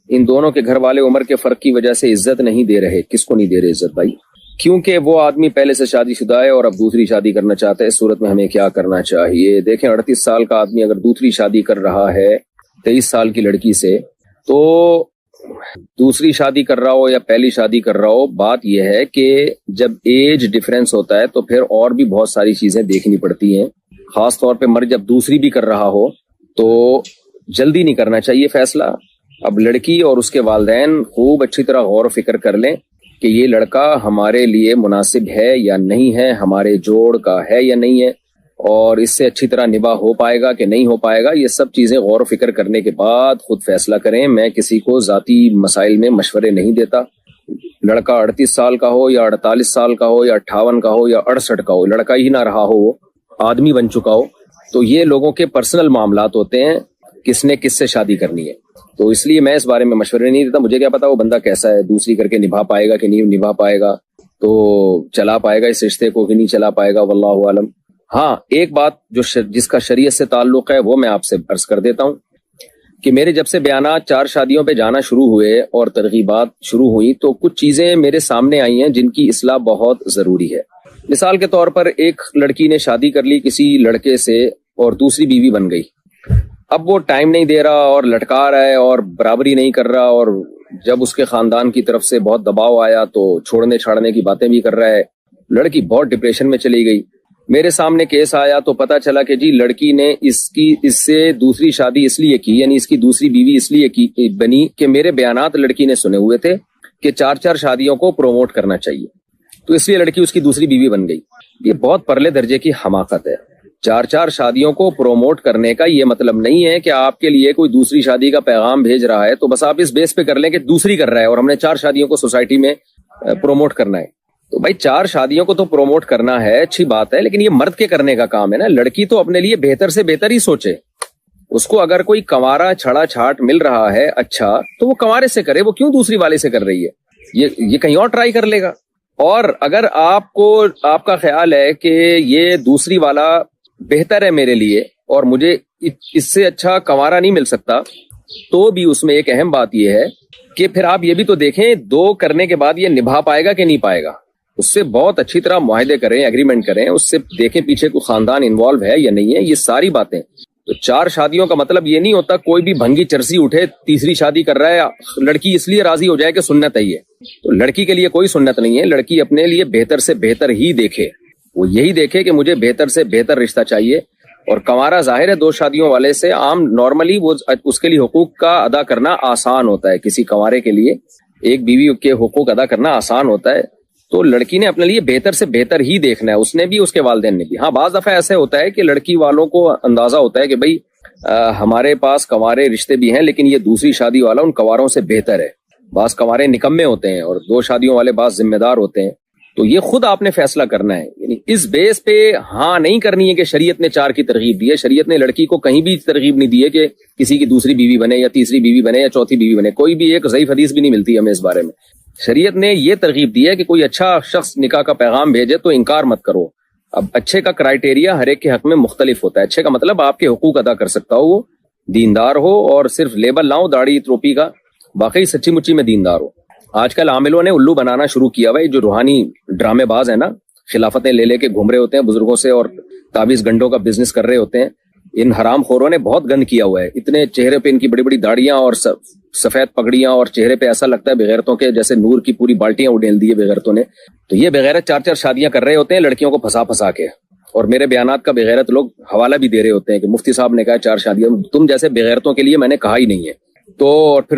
ان دونوں کے گھر والے عمر کے فرق کی وجہ سے عزت نہیں دے رہے۔ کس کو نہیں دے رہے عزت بھائی؟ کیونکہ وہ آدمی پہلے سے شادی شدہ ہے اور اب دوسری شادی کرنا چاہتا ہے، اس صورت میں ہمیں کیا کرنا چاہیے؟ دیکھیں 38 سال کا آدمی اگر دوسری شادی کر رہا ہے 23 سال کی لڑکی سے، تو دوسری شادی کر رہا ہو یا پہلی شادی کر رہا ہو، بات یہ ہے کہ جب ایج ڈیفرنس ہوتا ہے تو پھر اور بھی بہت ساری چیزیں دیکھنی پڑتی ہیں، خاص طور پہ مرد جب دوسری بھی کر رہا ہو تو جلدی نہیں کرنا چاہیے فیصلہ۔ اب لڑکی اور اس کے والدین خوب اچھی طرح غور و فکر کر لیں کہ یہ لڑکا ہمارے لیے مناسب ہے یا نہیں ہے، ہمارے جوڑ کا ہے یا نہیں ہے، اور اس سے اچھی طرح نباہ ہو پائے گا کہ نہیں ہو پائے گا، یہ سب چیزیں غور و فکر کرنے کے بعد خود فیصلہ کریں۔ میں کسی کو ذاتی مسائل میں مشورے نہیں دیتا، لڑکا 38 سال کا ہو یا 48 سال کا ہو یا 58 کا ہو یا 68 کا ہو، لڑکا ہی نہ رہا ہو، وہ آدمی بن چکا ہو، تو یہ لوگوں کے پرسنل معاملات ہوتے ہیں، کس نے کس سے شادی کرنی ہے، تو اس لیے میں اس بارے میں مشورے نہیں دیتا۔ مجھے کیا پتا وہ بندہ کیسا ہے، دوسری کر کے نبھا پائے گا کہ نہیں نبھا پائے گا، تو چلا پائے گا اس رشتے کو کہ نہیں چلا پائے گا، واللہ عالم۔ ہاں ایک بات جس کا شریعت سے تعلق ہے وہ میں آپ سے عرض کر دیتا ہوں کہ میرے جب سے بیانات 4 شادیوں پہ جانا شروع ہوئے اور ترغیبات شروع ہوئی تو کچھ چیزیں میرے سامنے آئی ہیں جن کی اصلاح بہت ضروری ہے۔ مثال کے طور پر ایک لڑکی نے شادی کر لی کسی لڑکے سے اور دوسری بیوی بن گئی، اب وہ ٹائم نہیں دے رہا اور لٹکا رہا ہے اور برابری نہیں کر رہا، اور جب اس کے خاندان کی طرف سے بہت دباؤ آیا تو چھوڑنے چھاڑنے کی باتیں بھی کر رہا ہے، لڑکی بہت ڈپریشن میں چلی گئی۔ میرے سامنے کیس آیا تو پتا چلا کہ جی لڑکی نے اس سے دوسری شادی اس لیے کی، یعنی اس کی دوسری بیوی اس لیے بنی کہ میرے بیانات لڑکی نے سنے ہوئے تھے کہ 4 شادیوں کو پروموٹ کرنا چاہیے، تو اس لیے لڑکی اس کی دوسری بیوی بن گئی۔ یہ بہت پرلے درجے کی حماقت ہے۔ 4 شادیوں کو پروموٹ کرنے کا یہ مطلب نہیں ہے کہ آپ کے لیے کوئی دوسری شادی کا پیغام بھیج رہا ہے تو بس آپ اس بیس پہ کر لیں کہ دوسری کر رہا ہے اور ہم نے 4 شادیوں کو سوسائٹی میں پروموٹ کرنا ہے۔ تو بھائی 4 شادیوں کو تو پروموٹ کرنا ہے، اچھی بات ہے، لیکن یہ مرد کے کرنے کا کام ہے نا۔ لڑکی تو اپنے لیے بہتر سے بہتر ہی سوچے، اس کو اگر کوئی کنوارا چھڑا چھاٹ مل رہا ہے اچھا تو وہ کنوارے سے کرے، وہ کیوں دوسری والے سے کر رہی ہے؟ یہ کہیں اور ٹرائی کر لے گا۔ اور اگر آپ کا خیال ہے کہ یہ دوسری والا بہتر ہے میرے لیے اور مجھے اس سے اچھا کنوارا نہیں مل سکتا، تو بھی اس میں ایک اہم بات یہ ہے کہ پھر آپ یہ بھی تو دیکھیں 2 کرنے کے بعد یہ نبھا پائے گا کہ نہیں پائے گا۔ اس سے بہت اچھی طرح معاہدے کریں، ایگریمنٹ کریں، اس سے دیکھیں پیچھے کوئی خاندان انوالو ہے یا نہیں ہے، یہ ساری باتیں۔ تو 4 شادیوں کا مطلب یہ نہیں ہوتا کوئی بھی بھنگی چرسی اٹھے تیسری شادی کر رہا ہے، لڑکی اس لیے راضی ہو جائے کہ سنت ہے یہ، تو لڑکی کے لیے کوئی سنت نہیں ہے۔ لڑکی اپنے لیے بہتر سے بہتر ہی دیکھے، وہ یہی دیکھے کہ مجھے بہتر سے بہتر رشتہ چاہیے۔ اور کنوارا ظاہر ہے 2 شادیوں والے سے عام نارملی وہ اس کے لیے حقوق کا ادا کرنا آسان ہوتا ہے، کسی کنوارے کے لیے ایک بیوی کے حقوق ادا کرنا آسان ہوتا ہے، تو لڑکی نے اپنے لیے بہتر سے بہتر ہی دیکھنا ہے، اس نے بھی اس کے والدین نے بھی۔ ہاں بعض دفعہ ایسے ہوتا ہے کہ لڑکی والوں کو اندازہ ہوتا ہے کہ بھئی ہمارے پاس کنوارے رشتے بھی ہیں لیکن یہ دوسری شادی والا ان کنواروں سے بہتر ہے۔ بعض کنوارے نکمے ہوتے ہیں اور 2 شادیوں والے بعض ذمہ دار ہوتے ہیں، تو یہ خود آپ نے فیصلہ کرنا ہے۔ یعنی اس بیس پہ ہاں نہیں کرنی ہے کہ شریعت نے 4 کی ترغیب دی ہے، شریعت نے لڑکی کو کہیں بھی ترغیب نہیں دی ہے کہ کسی کی دوسری بیوی بنے یا تیسری بیوی بنے یا چوتھی بیوی بنے، کوئی بھی ایک ضعیف حدیث بھی نہیں ملتی ہمیں اس بارے میں۔ شریعت نے یہ ترغیب دی ہے کہ کوئی اچھا شخص نکاح کا پیغام بھیجے تو انکار مت کرو۔ اب اچھے کا کرائیٹیریا ہر ایک کے حق میں مختلف ہوتا ہے، اچھے کا مطلب آپ کے حقوق ادا کر سکتا ہو، وہ دیندار ہو اور صرف لیبل نہ ہو داڑھی ٹوپی کا، واقعی سچی مچی میں دیندار ہو۔ آج کل عاملوں نے الو بنانا شروع کیا ہوا ہے، جو روحانی ڈرامے باز ہیں نا، خلافتیں لے کے گھوم رہے ہوتے ہیں بزرگوں سے اور تعویذ گنڈوں کا بزنس کر رہے ہوتے ہیں۔ ان حرام خوروں نے بہت گند کیا ہوا ہے، اتنے چہرے پہ ان کی بڑی بڑی داڑیاں اور سفید پگڑیاں اور چہرے پہ ایسا لگتا ہے بغیرتوں کے جیسے نور کی پوری بالٹیاں اڈیل دی ہے بغیرتوں نے۔ تو یہ بغیرت 4 شادیاں کر رہے ہوتے ہیں لڑکیوں کو پھنسا کے، اور میرے بیانات کا بغیرت لوگ حوالہ بھی دے رہے ہوتے ہیں کہ مفتی صاحب نے کہا 4 شادیاں، تم جیسے بغیرتوں کے لیے میں نے کہا ہی نہیں ہے۔ تو اور پھر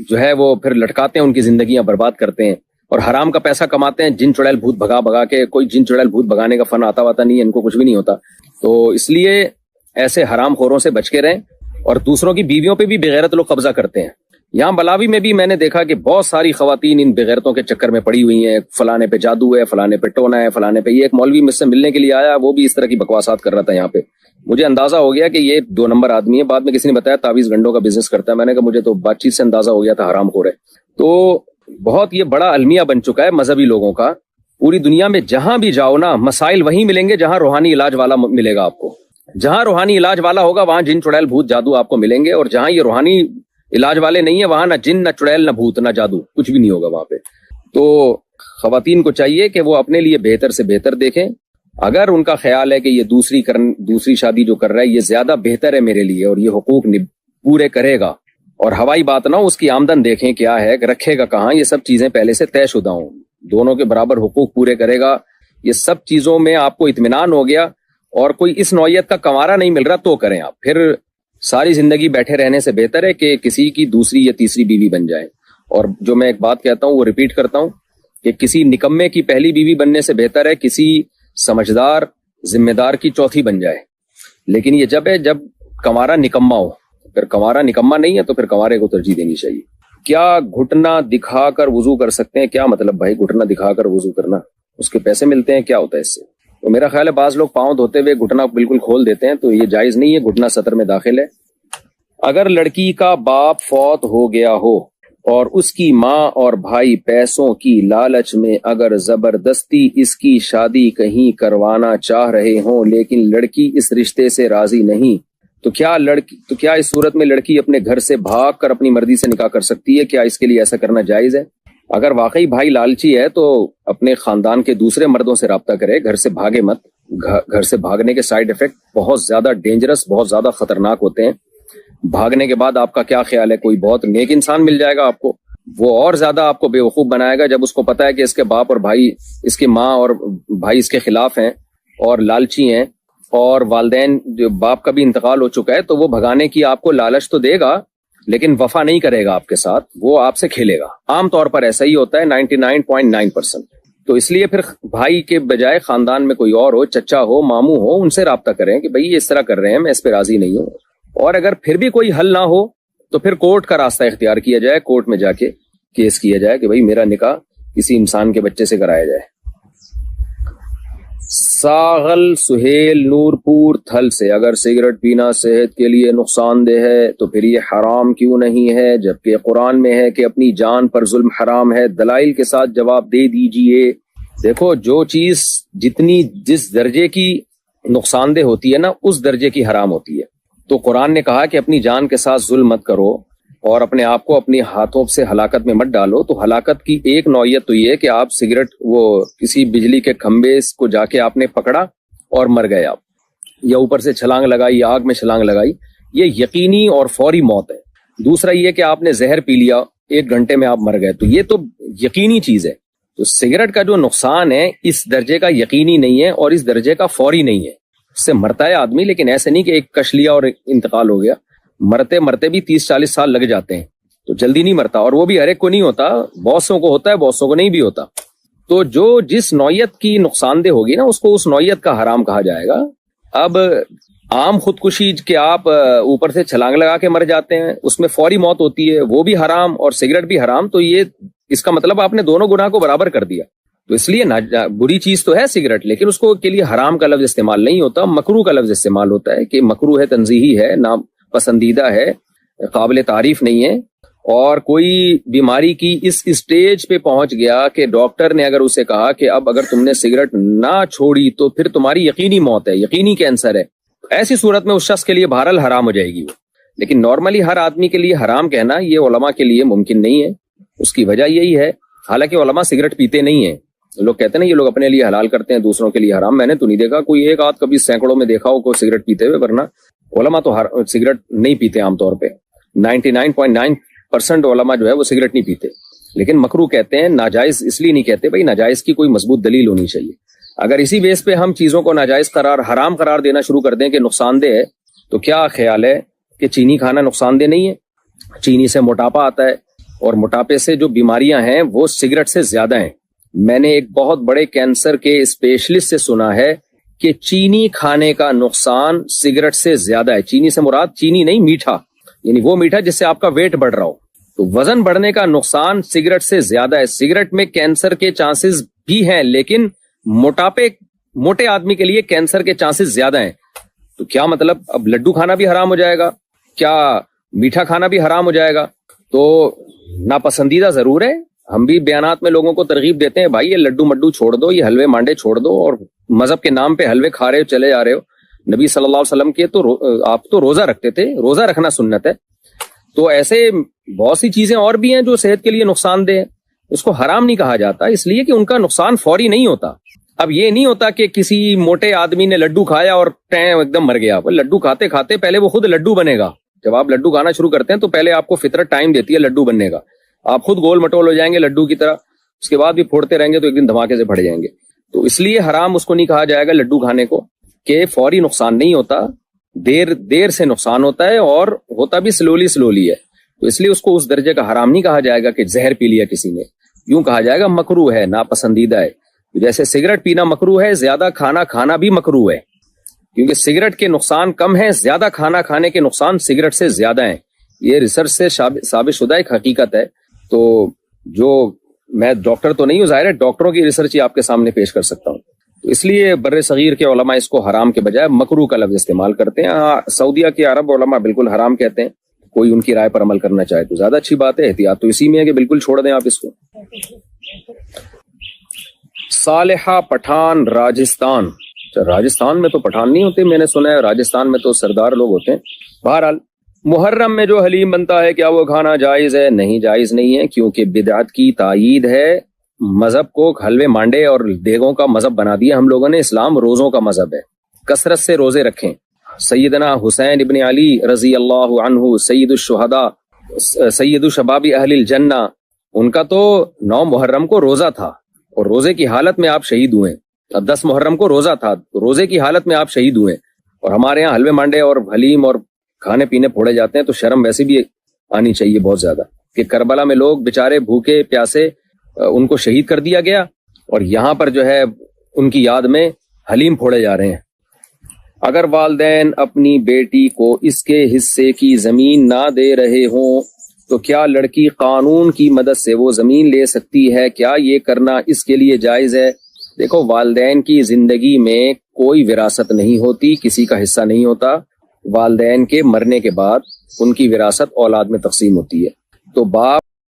جو ہے وہ پھر لٹکاتے ہیں، ان کی زندگیاں برباد کرتے ہیں اور حرام کا پیسہ کماتے ہیں، جن چڑیل بھوت بھگا کے۔ کوئی جن چڑیل بھوت بھگانے کا فن آتا نہیں ہے، ان کو کچھ بھی نہیں ہوتا۔ تو اس لیے ایسے حرام خوروں سے بچ کے رہیں، اور دوسروں کی بیویوں پہ بھی بغیرت لوگ قبضہ کرتے ہیں۔ یہاں بلاوی میں بھی میں نے دیکھا کہ بہت ساری خواتین ان بغیرتوں کے چکر میں پڑی ہوئی ہیں، فلانے پہ جادو ہے، فلانے پہ ٹونا ہے، فلانے پہ۔ یہ ایک مولوی مجھ سے ملنے کے لیے آیا، وہ بھی اس طرح کی بکواسات کر رہا تھا یہاں پہ۔ مجھے اندازہ ہو گیا کہ یہ 2 نمبر آدمی ہے۔ بعد میں کسی نے بتایا تعویذ گنڈوں کا بزنس کرتا ہے، میں نے کہا مجھے تو بات چیت سے اندازہ ہو گیا تھا حرام خور ہے۔ تو بہت یہ بڑا المیہ بن چکا ہے مذہبی لوگوں کا۔ پوری دنیا میں جہاں بھی جاؤ نا، مسائل وہیں ملیں گے جہاں روحانی علاج والا ملے گا آپ کو۔ جہاں روحانی علاج والا ہوگا وہاں جن چڑیل بھوت جادو آپ کو ملیں گے، اور جہاں یہ روحانی علاج والے نہیں ہیں وہاں نہ جن نہ چڑیل نہ بھوت نہ جادو، کچھ بھی نہیں ہوگا وہاں پہ۔ تو خواتین کو چاہیے کہ وہ اپنے لیے بہتر سے بہتر دیکھیں۔ اگر ان کا خیال ہے کہ یہ دوسری شادی جو کر رہا ہے یہ زیادہ بہتر ہے میرے لیے اور یہ حقوق پورے کرے گا، اور ہوائی بات نہ ہو، اس کی آمدن دیکھیں کیا ہے، رکھے گا کہاں، یہ سب چیزیں پہلے سے طے شدہ ہوں، دونوں کے برابر حقوق پورے کرے گا، یہ سب چیزوں میں آپ کو اطمینان ہو گیا اور کوئی اس نوعیت کا کنوارا نہیں مل رہا تو کریں آپ۔ پھر ساری زندگی بیٹھے رہنے سے بہتر ہے کہ کسی کی دوسری یا تیسری بیوی بن جائے۔ اور جو میں ایک بات کہتا ہوں وہ ریپیٹ کرتا ہوں کہ کسی نکمے کی پہلی بیوی بننے سے بہتر ہے کسی سمجھدار ذمہ دار کی چوتھی بن جائے۔ لیکن یہ جب کنوارا نکما ہو، پھر کنوارا نکما نہیں ہے تو پھر کنوارے کو ترجیح دینی چاہیے۔ کیا گھٹنا دکھا کر وضو کر سکتے ہیں؟ کیا مطلب بھائی گھٹنا دکھا کر وضو کرنا؟ اس کے پیسے ملتے ہیں؟ کیا ہوتا ہے اس سے؟ تو میرا خیال ہے بعض لوگ پاؤں دھوتے ہوئے گھٹنا بالکل کھول دیتے ہیں، تو یہ جائز نہیں ہے، گھٹنا سطر میں داخل ہے۔ اگر لڑکی کا باپ فوت ہو گیا ہو اور اس کی ماں اور بھائی پیسوں کی لالچ میں اگر زبردستی اس کی شادی کہیں کروانا چاہ رہے ہوں لیکن لڑکی اس رشتے سے راضی نہیں، تو کیا اس صورت میں لڑکی اپنے گھر سے بھاگ کر اپنی مرضی سے نکاح کر سکتی ہے؟ کیا اس کے لیے ایسا کرنا جائز ہے؟ اگر واقعی بھائی لالچی ہے تو اپنے خاندان کے دوسرے مردوں سے رابطہ کرے، گھر سے بھاگے مت۔ گھر سے بھاگنے کے سائیڈ ایفیکٹ بہت زیادہ ڈینجرس، بہت زیادہ خطرناک ہوتے ہیں۔ بھاگنے کے بعد آپ کا کیا خیال ہے؟ کوئی بہت نیک انسان مل جائے گا آپ کو، وہ اور زیادہ آپ کو بیوقوف بنائے گا جب اس کو پتا ہے کہ اس کے باپ اور بھائی، اس کی ماں اور بھائی اس کے خلاف ہیں اور لالچی ہیں، اور والدین جو باپ کا بھی انتقال ہو چکا ہے، تو وہ بھگانے کی آپ کو لالچ تو دے گا لیکن وفا نہیں کرے گا آپ کے ساتھ، وہ آپ سے کھیلے گا۔ عام طور پر ایسا ہی ہوتا ہے 99.9%۔ تو اس لیے پھر بھائی کے بجائے خاندان میں کوئی اور ہو، چچا ہو، ماموں ہو، ان سے رابطہ کریں کہ بھائی یہ اس طرح کر رہے ہیں، میں اس پہ راضی نہیں ہوں۔ اور اگر پھر بھی کوئی حل نہ ہو تو پھر کورٹ کا راستہ اختیار کیا جائے، کورٹ میں جا کے کیس کیا جائے کہ بھائی میرا نکاح کسی انسان کے بچے سے کرایا جائے۔ ساغل سہیل نور پور تھل سے، اگر سگریٹ پینا صحت کے لیے نقصان دہ ہے تو پھر یہ حرام کیوں نہیں ہے جبکہ قرآن میں ہے کہ اپنی جان پر ظلم حرام ہے؟ دلائل کے ساتھ جواب دے دیجئے۔ دیکھو، جو چیز جس درجے کی نقصان دہ ہوتی ہے نا، اس درجے کی حرام ہوتی ہے۔ تو قرآن نے کہا کہ اپنی جان کے ساتھ ظلم مت کرو اور اپنے آپ کو اپنے ہاتھوں سے ہلاکت میں مت ڈالو۔ تو ہلاکت کی ایک نوعیت تو یہ ہے کہ آپ سگریٹ، وہ کسی بجلی کے کھمبے کو جا کے آپ نے پکڑا اور مر گئے آپ، یا اوپر سے چھلانگ لگائی یا آگ میں چھلانگ لگائی، یہ یقینی اور فوری موت ہے۔ دوسرا یہ کہ آپ نے زہر پی لیا، 1 گھنٹے میں آپ مر گئے، تو یہ تو یقینی چیز ہے۔ تو سگریٹ کا جو نقصان ہے اس درجے کا یقینی نہیں ہے اور اس درجے کا فوری نہیں ہے۔ اس سے مرتا ہے آدمی، لیکن ایسے نہیں کہ ایک کش لیا اور انتقال ہو گیا۔ مرتے مرتے بھی 30-40 سال لگ جاتے ہیں، تو جلدی نہیں مرتا، اور وہ بھی ہر ایک کو نہیں ہوتا، بہتوں کو ہوتا ہے، بہتوں کو نہیں بھی ہوتا۔ تو جو جس نوعیت کی نقصان دہ ہوگی نا، اس کو اس نوعیت کا حرام کہا جائے گا۔ اب عام خودکشی کہ آپ اوپر سے چھلانگ لگا کے مر جاتے ہیں، اس میں فوری موت ہوتی ہے، وہ بھی حرام اور سگریٹ بھی حرام، تو یہ اس کا مطلب آپ نے دونوں گناہ کو برابر کر دیا۔ تو اس لیے بری چیز تو ہے سگریٹ، لیکن اس کو کے لیے حرام کا لفظ استعمال نہیں ہوتا، مکروہ کا لفظ استعمال ہوتا ہے کہ مکروہ ہے، تنزیہی ہے، نا پسندیدہ ہے، قابل تعریف نہیں ہے۔ اور کوئی بیماری کی اس اسٹیج پہ پہنچ گیا کہ ڈاکٹر نے اگر اسے کہا کہ اب اگر تم نے سگریٹ نہ چھوڑی تو پھر تمہاری یقینی موت ہے، یقینی کینسر ہے، ایسی صورت میں اس شخص کے لیے بہرحال حرام ہو جائے گی وہ۔ لیکن نارملی ہر آدمی کے لیے حرام کہنا یہ علماء کے لیے ممکن نہیں ہے۔ اس کی وجہ یہی ہے، حالانکہ علماء سگریٹ پیتے نہیں ہیں، لوگ کہتے ہیں نا یہ لوگ اپنے لیے حلال کرتے ہیں، دوسروں کے لیے حرام۔ میں نے تو نہیں دیکھا کوئی ایک آدھ کبھی سینکڑوں میں دیکھا ہو کوئی سگریٹ پیتے ہوئے، ورنہ علماء تو سگریٹ نہیں پیتے عام طور پہ۔ 99.9% علماء جو ہے وہ سگریٹ نہیں پیتے، لیکن مکروہ کہتے ہیں، ناجائز اس لیے نہیں کہتے، بھائی ناجائز کی کوئی مضبوط دلیل ہونی چاہیے۔ اگر اسی بیس پہ ہم چیزوں کو ناجائز حرام قرار دینا شروع کر دیں کہ نقصان دہ ہے، تو کیا خیال ہے کہ چینی کھانا نقصان دہ نہیں ہے؟ چینی سے موٹاپا آتا ہے، اور موٹاپے سے جو بیماریاں ہیں وہ سگریٹ سے زیادہ ہیں۔ میں نے ایک بہت بڑے کینسر کے اسپیشلسٹ سے سنا ہے کہ چینی کھانے کا نقصان سگریٹ سے زیادہ ہے۔ چینی سے مراد چینی نہیں، میٹھا، یعنی وہ میٹھا جس سے آپ کا ویٹ بڑھ رہا ہو۔ تو وزن بڑھنے کا نقصان سگریٹ سے زیادہ ہے۔ سگریٹ میں کینسر کے چانسز بھی ہیں، لیکن موٹے آدمی کے لیے کینسر کے چانسز زیادہ ہیں۔ تو کیا مطلب اب لڈو کھانا بھی حرام ہو جائے گا؟ کیا میٹھا کھانا بھی حرام ہو جائے گا؟ تو ناپسندیدہ ضرور ہے۔ ہم بھی بیانات میں لوگوں کو ترغیب دیتے ہیں، بھائی یہ لڈو مڈو چھوڑ دو، یہ حلوے مانڈے چھوڑ دو، اور مذہب کے نام پہ حلوے کھا رہے ہو، چلے جا رہے ہو۔ نبی صلی اللہ علیہ وسلم کے تو آپ تو روزہ رکھتے تھے، روزہ رکھنا سنت ہے۔ تو ایسے بہت سی چیزیں اور بھی ہیں جو صحت کے لیے نقصان دہ ہیں، اس کو حرام نہیں کہا جاتا، اس لیے کہ ان کا نقصان فوری نہیں ہوتا۔ اب یہ نہیں ہوتا کہ کسی موٹے آدمی نے لڈو کھایا اور ایک دم مر گیا۔ لڈو کھاتے کھاتے پہلے وہ خود لڈو بنے گا۔ جب آپ لڈو کھانا شروع کرتے ہیں تو پہلے آپ کو فطرت ٹائم دیتی ہے لڈو بننے کا، آپ خود گول مٹول ہو جائیں گے لڈو کی طرح، اس کے بعد بھی پھوڑتے رہیں گے تو ایک دن دھماکے سے پھٹ جائیں گے۔ تو اس لیے حرام اس کو نہیں کہا جائے گا لڈو کھانے کو، کہ فوری نقصان نہیں ہوتا، دیر سے نقصان ہوتا ہے، اور ہوتا بھی سلولی ہے۔ تو اس لیے اس کو اس درجے کا حرام نہیں کہا جائے گا کہ زہر پی لیا کسی نے، یوں کہا جائے گا مکروہ ہے، ناپسندیدہ ہے۔ جیسے سگریٹ پینا مکروہ ہے، زیادہ کھانا کھانا بھی مکروہ ہے، کیونکہ سگریٹ کے نقصان کم ہیں، زیادہ کھانا کھانے کے نقصان سگریٹ سے زیادہ ہیں۔ یہ ریسرچ سے ثابت شدہ ایک حقیقت ہے۔ تو جو میں ڈاکٹر تو نہیں ہوں، ظاہر ہے ڈاکٹروں کی ریسرچ ہی آپ کے سامنے پیش کر سکتا ہوں۔ تو اس لیے بر صغیر کے علماء اس کو حرام کے بجائے مکروہ کا لفظ استعمال کرتے ہیں۔ سعودیہ کے عرب علماء بالکل حرام کہتے ہیں۔ کوئی ان کی رائے پر عمل کرنا چاہے تو زیادہ اچھی بات ہے. احتیاط تو اسی میں ہے کہ بالکل چھوڑ دیں آپ اس کو. صالحہ پٹھان راجستھان. راجستھان میں تو پٹھان نہیں ہوتے، میں نے سنا ہے راجستھان میں تو سردار لوگ ہوتے ہیں. بہرحال محرم میں جو حلیم بنتا ہے کیا وہ کھانا جائز ہے؟ نہیں، جائز نہیں ہے، کیونکہ بدعت کی تائید ہے. مذہب کو حلوے مانڈے اور دیگوں کا مذہب بنا دیا ہم لوگوں نے. اسلام روزوں کا مذہب ہے. کثرت سے روزے رکھیں. سیدنا حسین ابن علی رضی اللہ عنہ سید الشہداء، سید شباب اہل الجنہ، ان کا تو 9 محرم کو روزہ تھا اور روزے کی حالت میں آپ شہید ہوئے. 10 محرم کو روزہ تھا، روزے کی حالت میں آپ شہید ہوئے. اور ہمارے یہاں حلوے مانڈے اور حلیم اور کھانے پینے پھوڑے جاتے ہیں، تو شرم ویسے بھی آنی چاہیے بہت زیادہ کہ کربلا میں لوگ بےچارے بھوکے پیاسے ان کو شہید کر دیا گیا، اور یہاں پر جو ہے ان کی یاد میں حلیم پھوڑے جا رہے ہیں. اگر والدین اپنی بیٹی کو اس کے حصے کی زمین نہ دے رہے ہوں تو کیا لڑکی قانون کی مدد سے وہ زمین لے سکتی ہے؟ کیا یہ کرنا اس کے لیے جائز ہے؟ دیکھو، والدین کی زندگی میں کوئی وراثت نہیں ہوتی، کسی کا حصہ نہیں ہوتا. والدین کے مرنے کے بعد ان کی وراثت اولاد میں تقسیم ہوتی ہے. تو باپ